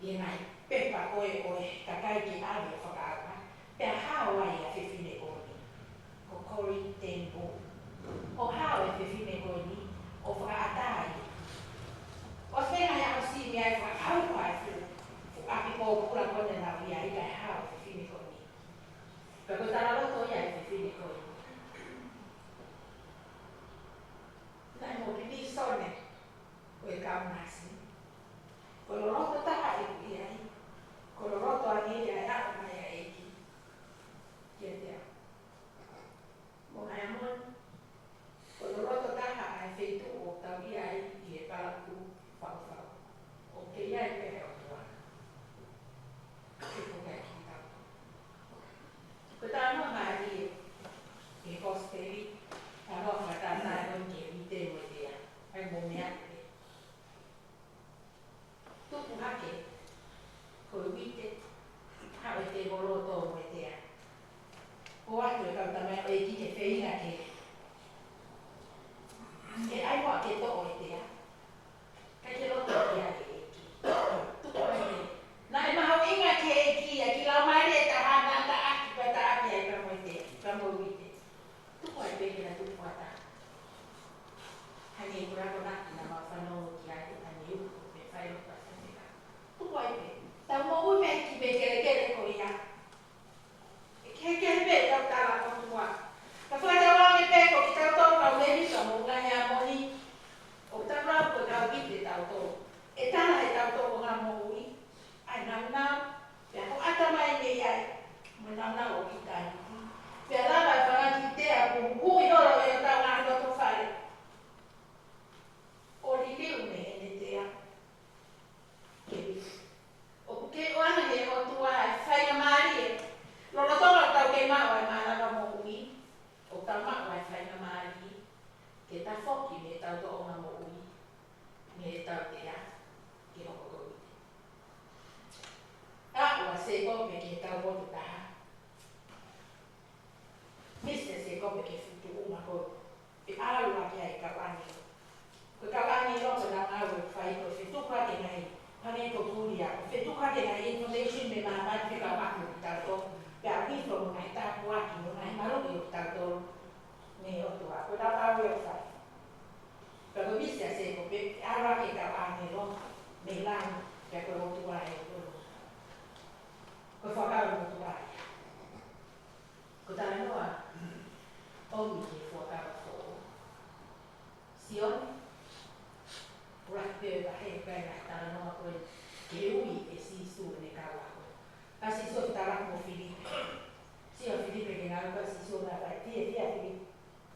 S1: I he ngai pepa koe koe kakai ki awe o whakaawa. Pea hao ai a whiwhine koe ni. Ko Kori Tenbo. O hao e whiwhine koe ni o whakaatai. O whenga hea o si mea e whakau koe api ko pula kone na wia i kai hao e whiwhine koe ni. Pea ko tara roto ia e whiwhine koe ni. Nai mo pini sone o e kau nasi. Ko lo roto taha e ia i. Ko lo roto ange ia e hao mai a eiki. Kia te au. Mo hai amon. Ko lo roto taha ai whetu o tau ia i e paraku whau. O ke ia i pehe o tua. Ke pukai ki tau. Ko tā no maari e hosteri. Tā no whakatata e on ke wite mo e tea. Ai mo mea te. Tupu hake. Ko wite. Hao e te horoto mo e tea. Ko atu e kautamea o e ki te wheinga ke. Ke ai moa ke to o e tea. Kai ke roto ki a e eki. Tupu ai te. Nā e mahau inga ke eki a ki lau maari e tahana ta aki pa ta aki ai pa mo e tea. Pa mo wite. Tupu ai peke na tupu ata. Hangi e kurako naki na ma whanau ki ai te tani uko me whai roto a whanega. Tupu ai pe. Tau mo ui me ki me kere ko ia. E kere me tau tala ko tua. Ka whakatau ange pe ko ki tau tau kau lehi ka mo ngahi a moni. O tau rau ko tau wite tau tau. E tala he tau tau ngā mo ui. Ai nau. Pea ko ata mai me iai. Mo nau o ki tai. Pea lava e whangati te a ku hui horo e o tau ngā roto whare. O li liu me ene te a. O ke o ana he o tua e whainga maari e. Lolo tonga tau ke mao e maaraga mo ui. O tau mao e whainga maari. Ke ta whoki me tau to o ngā mo ui. Me tau te a. Ke hoko koe. kope ke tau motu taha. Miste se kope ke futu uma ko. Pe alua ke ai kawani. Ko kawani lo ko na awe fai ko fitu ka ke nai. Pane ko tulia. Fitu ka ke nai information me mama pe kawani tato. Pe aki so mo nai ta kuaki mo nai malo ke tato. Me o tua. Ko na awe fai. Pero miste se kope alua ke kawani lo me lan ke ko tua e ko. Ko whakaro mo tu ai. Ko tāna noa, omi ke whakaro fō. Sion, rakpeo ka hei kaina tāna noa koe ke ui e sisu ne kawa koe. Ka sisu ki tāra mo Filipe. Sio Filipe ke ngāru ka sisu na kai tia Filipe.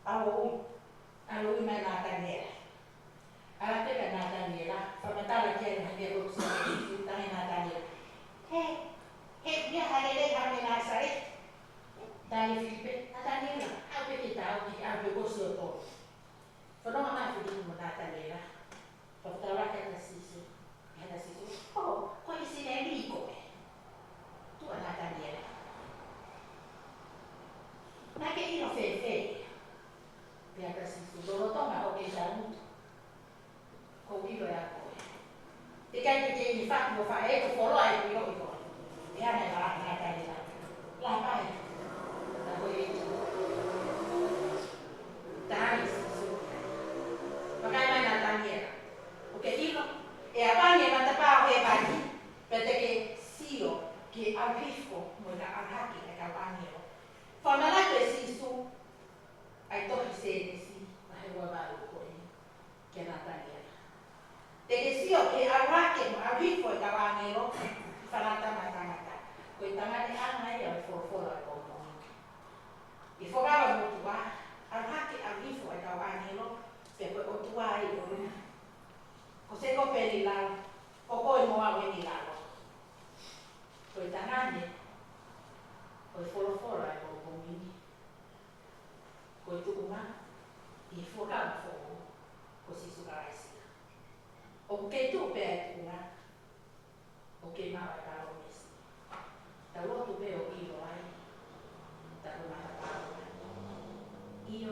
S1: Alo ui mai nā tanera. Ala teka nā tanera. Whamatala kia na hia koe kusa sisu tahe nā tanera. Hei! Hei, dia halele kami nasari. Tani Filipe, atani na. Ape kita au ki ape gosi o to. Fono ma Filipe mo natani na. Pakutara ka na sisu. Ka na sisu. Oh, ko isi na liko. Tu natani na. Na ke ino fe. Pia ka sisu. Dono to ma ko ke jamu. Ko ilo ya ko. Te kai ke ni fa mo fa e ko folo ai ko ilo. Ya na natani na. La pai. Dai sisu. Bagaimana nataniera? Oke ilo e abani mata pao e bani. Pete ke sio ke arifo mo na arhaki e kabani. Famana ke sisu ai toki se si ai wa balu ko ni ke nataniera. Te ke sio ke arhaki mo arifo e kabani ro. Fanata mata. Ko tangani ana ia for ko. I fogava mo tua, arhaki arifo e kawani lo, pe ko o tua i o luna. Ko se ko peli lao, o ko i moa weni lao. Ko i tangane, ko i folo e o komini. Ko i tukunga, i fogava fo, ko si sukaraisia. O ke tu pe e tukunga, o ke mawa e karo mesi. Ta lotu pe o ilo ai, ta kumata pao. Io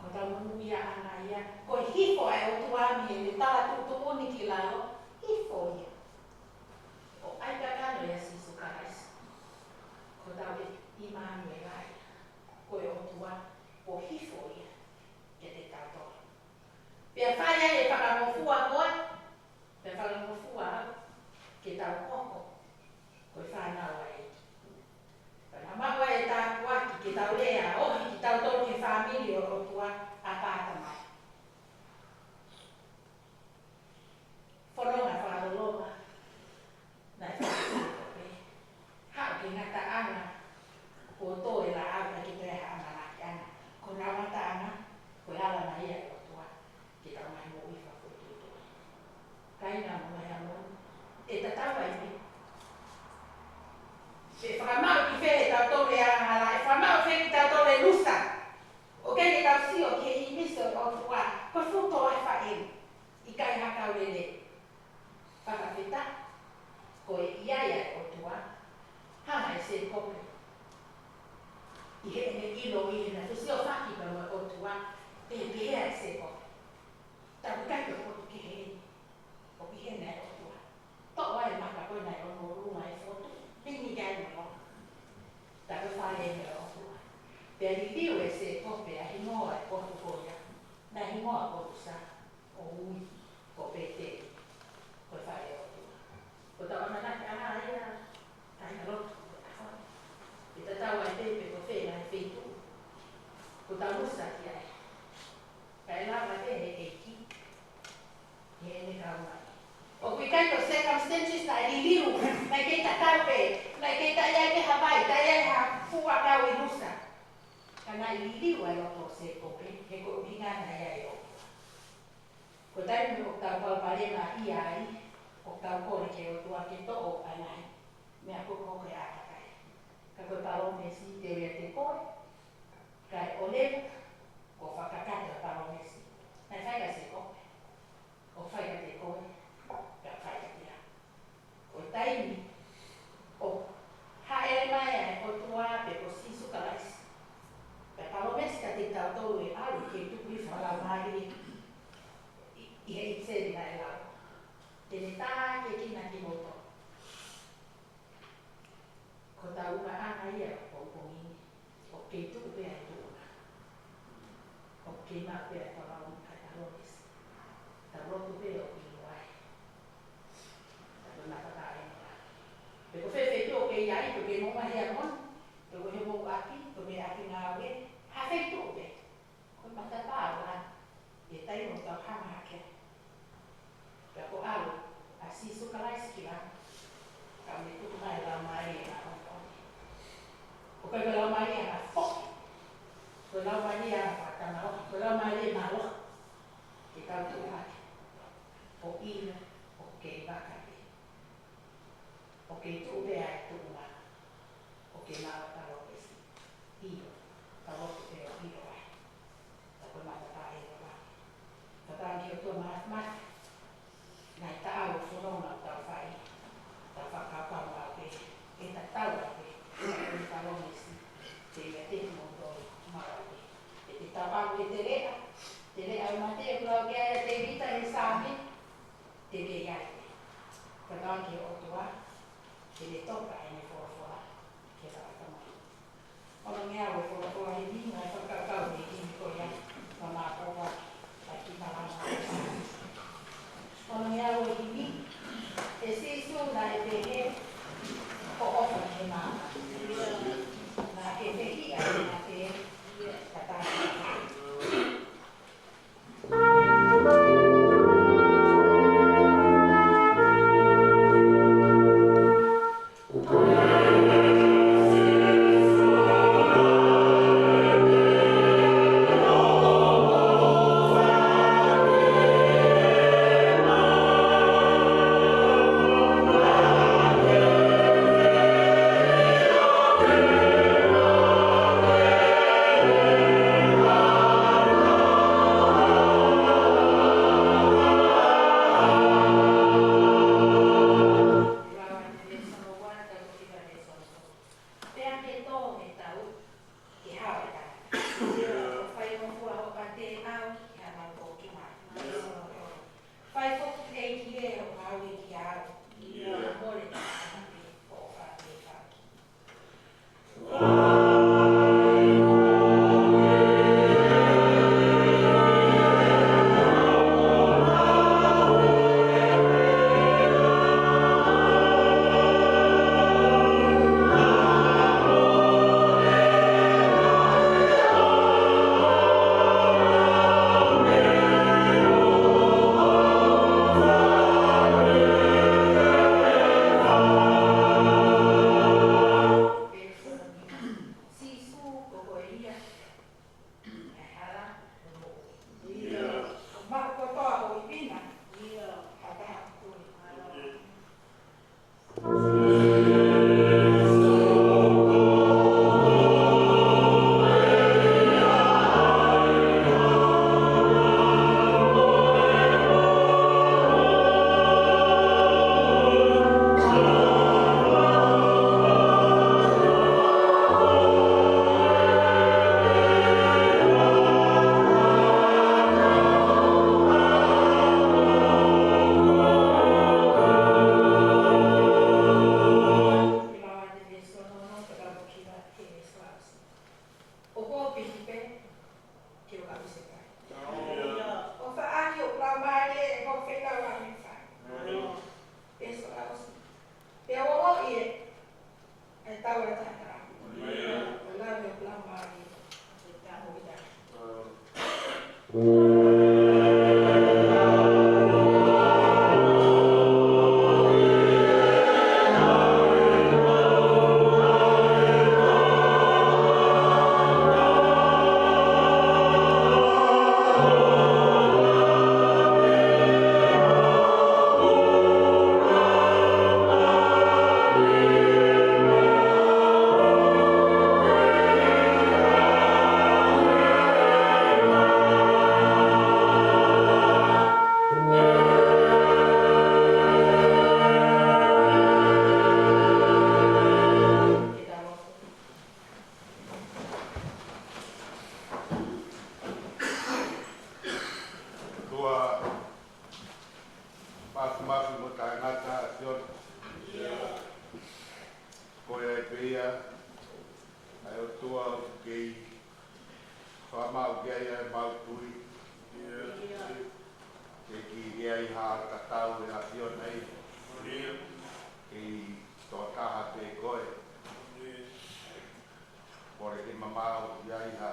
S1: ko tau ia ana ia ko hifo e o tuami e tala tu uni ki lao hifo ia o ai kakano ia sisu karais ko tau i manu e gai ko e o tua o hifo ia ke te tato pia whaia e whakamofua koe pia whakamofua ke tau koko ko i whanau ai Mawa e tā kuaki ki tau lea, ohi ki tau tō ki whāmiri o rotua a pāta mai. Whanonga whāroloma, nai whākope. Hau ki ngata ana, o tō e la au ki te ana naki ana. Ko rawata ana, ko ala na ia o rotua, ki tau mai mo iwha whututo. Kaina mo mai amon, e tatawa i me. E whakamau ki where tau tōre ala, e whakamau where ki tau tōre lusa. O kei ki tau sio ki i miso o tua, ko whuto ai whaen, i kai hakau lele. Whakawhita, ko e iaia o tua, hana e se kope. I he me ilo i hina, tu sio whaki ka o tua, e pehea e se kope. Tau kai o kotu ki he, o ki he nei o tua. Tō ai maka koe nei o no runga e whotu. Pini kai mo. Taku whare me o tua. Pea li liu e se kope a hingoa e kotu koia. Na hingoa kotu sa o ui ko pete. Ko whare o tua. Ko tau ana naki ana aia. Taina rotu. E ta tau ai pepe ko whena e whetu. Ko tau musa ki ai. Ka e lawa te he e ki. He ene kau mai. O kui kai ko circumstances na li liu. Nai kei ta tau pe. Nai kei ta iai ke Hawaii. Ta iai ha fua kau i nusa. Ka nai li liu ai oto se kope. He ko uhinga na iai o. Ko tai mi o tau pau parema i ai. O tau kore ke o tua ke to o anai. Mea koko ke ata kai. Ka koe palo mesi te rea te koe. Kai o lewa. Ko whakakata palo mesi. Nai whaika se kope. O whaika te koe. Ka whaika te a. Ko taimi feito be. Ko mata pa e tai mo ta hanga ke. Ka ko alo asi su kalai skila. Ka me tu mai la mai na ko. O ka la mai na fo. Ko la mai ya pa ta na ko la mai na lo. Ki ka tu ha. O ina o ke ba ka. O ke tu be ai tu ma. O ke na ta lo ke si. Io. Ta lo ke io ai. Ta ko ma ta ai ba. Ta ta ki tu ma. Nai ta au fu no na ta fai. Ta fa ka pa ma pe. E ta ta wa pe. Ta lo me si. Te me te mo do ma pe. E te ta va te te le. Te le ai ma te ko ke te vita e sa mi. Te ke ai. Ta ta ki o tu wa. Te le toka e ne fo fo. Ke ta ta ma. Ona me au fo ai ni na fa ka ka ni ni ko ya. Ma ko wa. Ta ki ma ma. Ona me au ni. E se su na e te he. Ko o fa ke ma. Na ke te hi ai na te. Ta ta.
S2: Por el mamá ya hija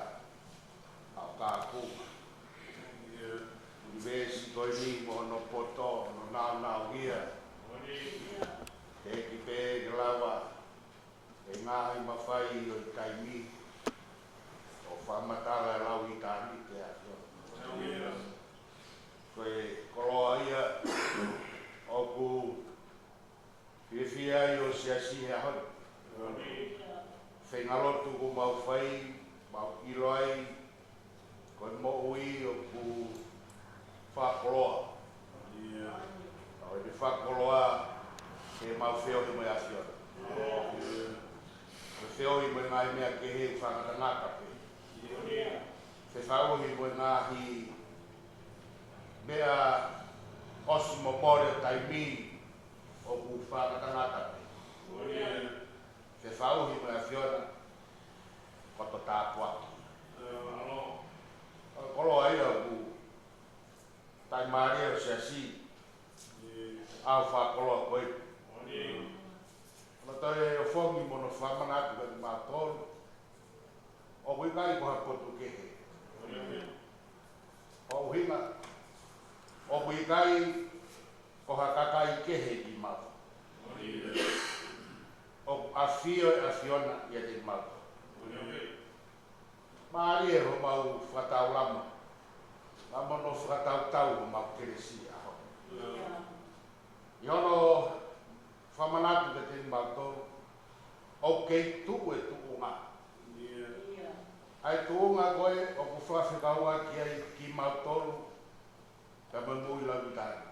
S2: ngahi mawhai o i taimi o whamatala e lau i tāni te atio. Koe koloa ia o ku whiwhia i o siasi hea hon. Whengalotu ku mau whai, mau iloai, koe mo ui o ku whakoloa. O i whakoloa ke mau whio i mai awhiona. Ke whio i mai ngai mea ke he whakatangata pe. Ke whau i mai ngahi mea osi mo more taimi o ku whakatangata pe. Ke whau i mai awhiona koto tāpuaki. Koloa ia ku taimari o siasi au whakoloa koe. Toi o fongi mono whamangatu ka mātolu o wikai ko hapotu kehe. O hinga o wikai ko hakakai kehe ki mātu. O awhio e awhiona ia te mātu. Maari e ho mau whatau lama. Lama no whatau tau ho mau keresi aho. Iono whamanatu te te mātou, o kei tuku e tuku ngā. Ai tuku ngā koe, o ku whawhikaua ki ai ki mātou, ka mamui lau tāna.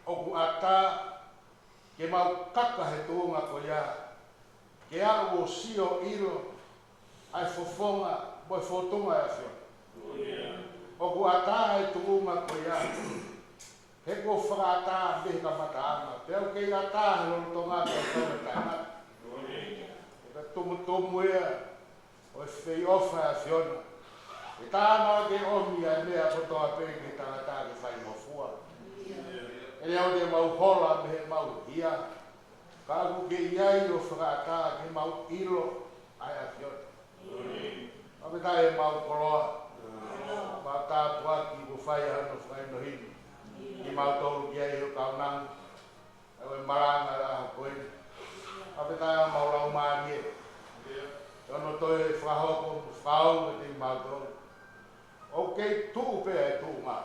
S2: O ku ata, ke mau kaka he tuku ngā koe ia, ke au o sio ilo, ai fofonga, boi fotonga e whio. O ku ata ai tuku ngā koe ia, he ko whakata me ka mataama. Peo kei ata he loro tonga ka tōne taimata. E ka tumu ea o e whei ofa a whiona. E tāna ke omi a mea kotoa pēi ke tangata ke whai mawhua. E leo te mau hola me he mau hia. Ka aku ke iai o whakata ke mau ilo ai a whiona. Ame tae mau koloa. Mau tāpuaki ko whai hano whai no hini. Ki mātou ki ai ho kaunang, e maranga raha koe. Apetaya maulau maari e. Tono toi whahoko, whau e te mātou. O kei tuu pēa e tuu ngā.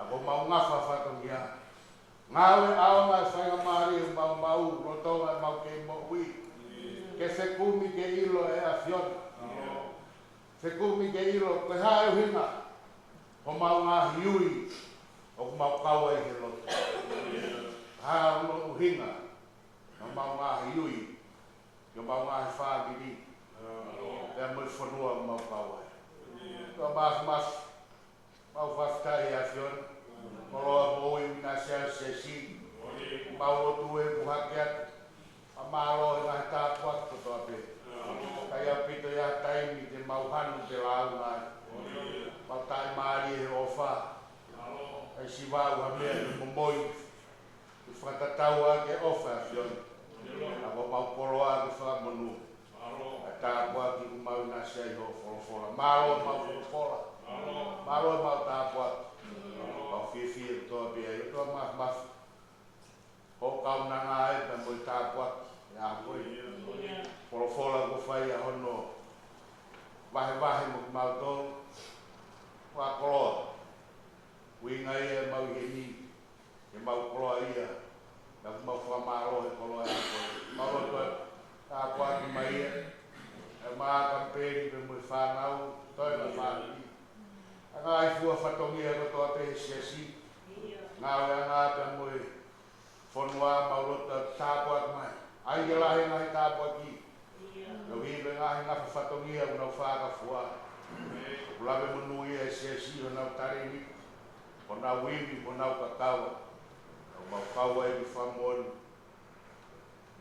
S2: Ako mau ngawha whatongia. Ngāwe aonga e whainga maari e mau rotonga e mau kei mo ui. Ke whekumi ke ilo e a whiona. Whekumi ke ilo, koe hae uhinga. Ho mau ngā hiui. O ku mau kaua i he loto. Haa uno uhinga. No mau ngā hiui. Yo mau ngā he whāmiri. Pea mui whanua mau kaua. Yo mas. Mau whaftai a whiona. Moloa moi wina sea si. Mau lotu e muhakeat. A mālo e ngahi tāpuat kotoa pe. Kai a pito ia taimi te mau hanu te lau ngai. Mau tai maari e ofa. Ai si wau ha mea ni momoi i whakatatau a ke ofa a whiona. A mo mau poloa a ke whakamonu. A tāpua ki ku mau na sea i ho wholofola. Mālo mau wholofola. Mālo mau tāpua. Mau whiwhi toa pia i toa maf. Ho kaunanga e pa mo i tāpua. Ia koe. Wholofola ku whai a hono. Wahe mo ki mau tonu. Wa koloa. Winga ia mau heni, e mau koloa ia, na mau whamaro he koloa ia koe. Mau roto tāpua ki mai ia, e maa kampeni pe mui whanau, toi na whanau. A ngā i fua whatongi e roto a pehe siasi, ngā wea ngā pe mui whanua mau roto tāpua ki mai. Ai ke lahi ngāhi tāpua ki, no hiwe ngāhi ngā whatongi e unau whaka fua. Ulawe munui e siasi o nau tare ni. Kona wiwi, kona ukakawa. Mau kawa e mi whamon.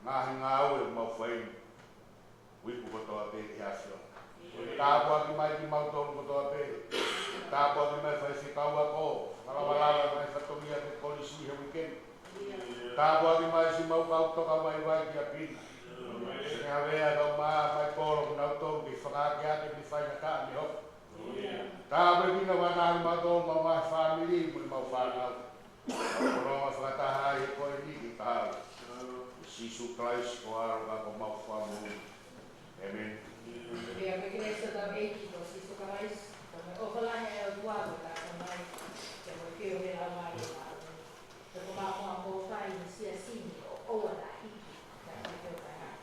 S2: Ngahi ngāu e mau whaini. Wiku kotoa pe ki hawhio. Tāpua ki mai ki mau tonu kotoa pe. Tāpua ki mai whai whikaua ko. Kalawalawa mai whatongia ke polisi he weekend. Tāpua ki mai si mau kautoka mai wai ki a pina. Se hawea kau maa mai koro kuna utonu ki whakake ake ki whainaka ni hoku. Tāpua ki na wanahi mātou mau mai whamiri mui mau whanau. Koronga whakataha e koe ni ki tāu. Jesus Christ o aroga ko maufamu. Amen.
S3: Dia que essa da equipe, se isso mais, também o falar é o quadro da também, que é o que eu vejo lá mais, eu vou lá com a bolsa e se assim, ou a daí, da que eu vai lá.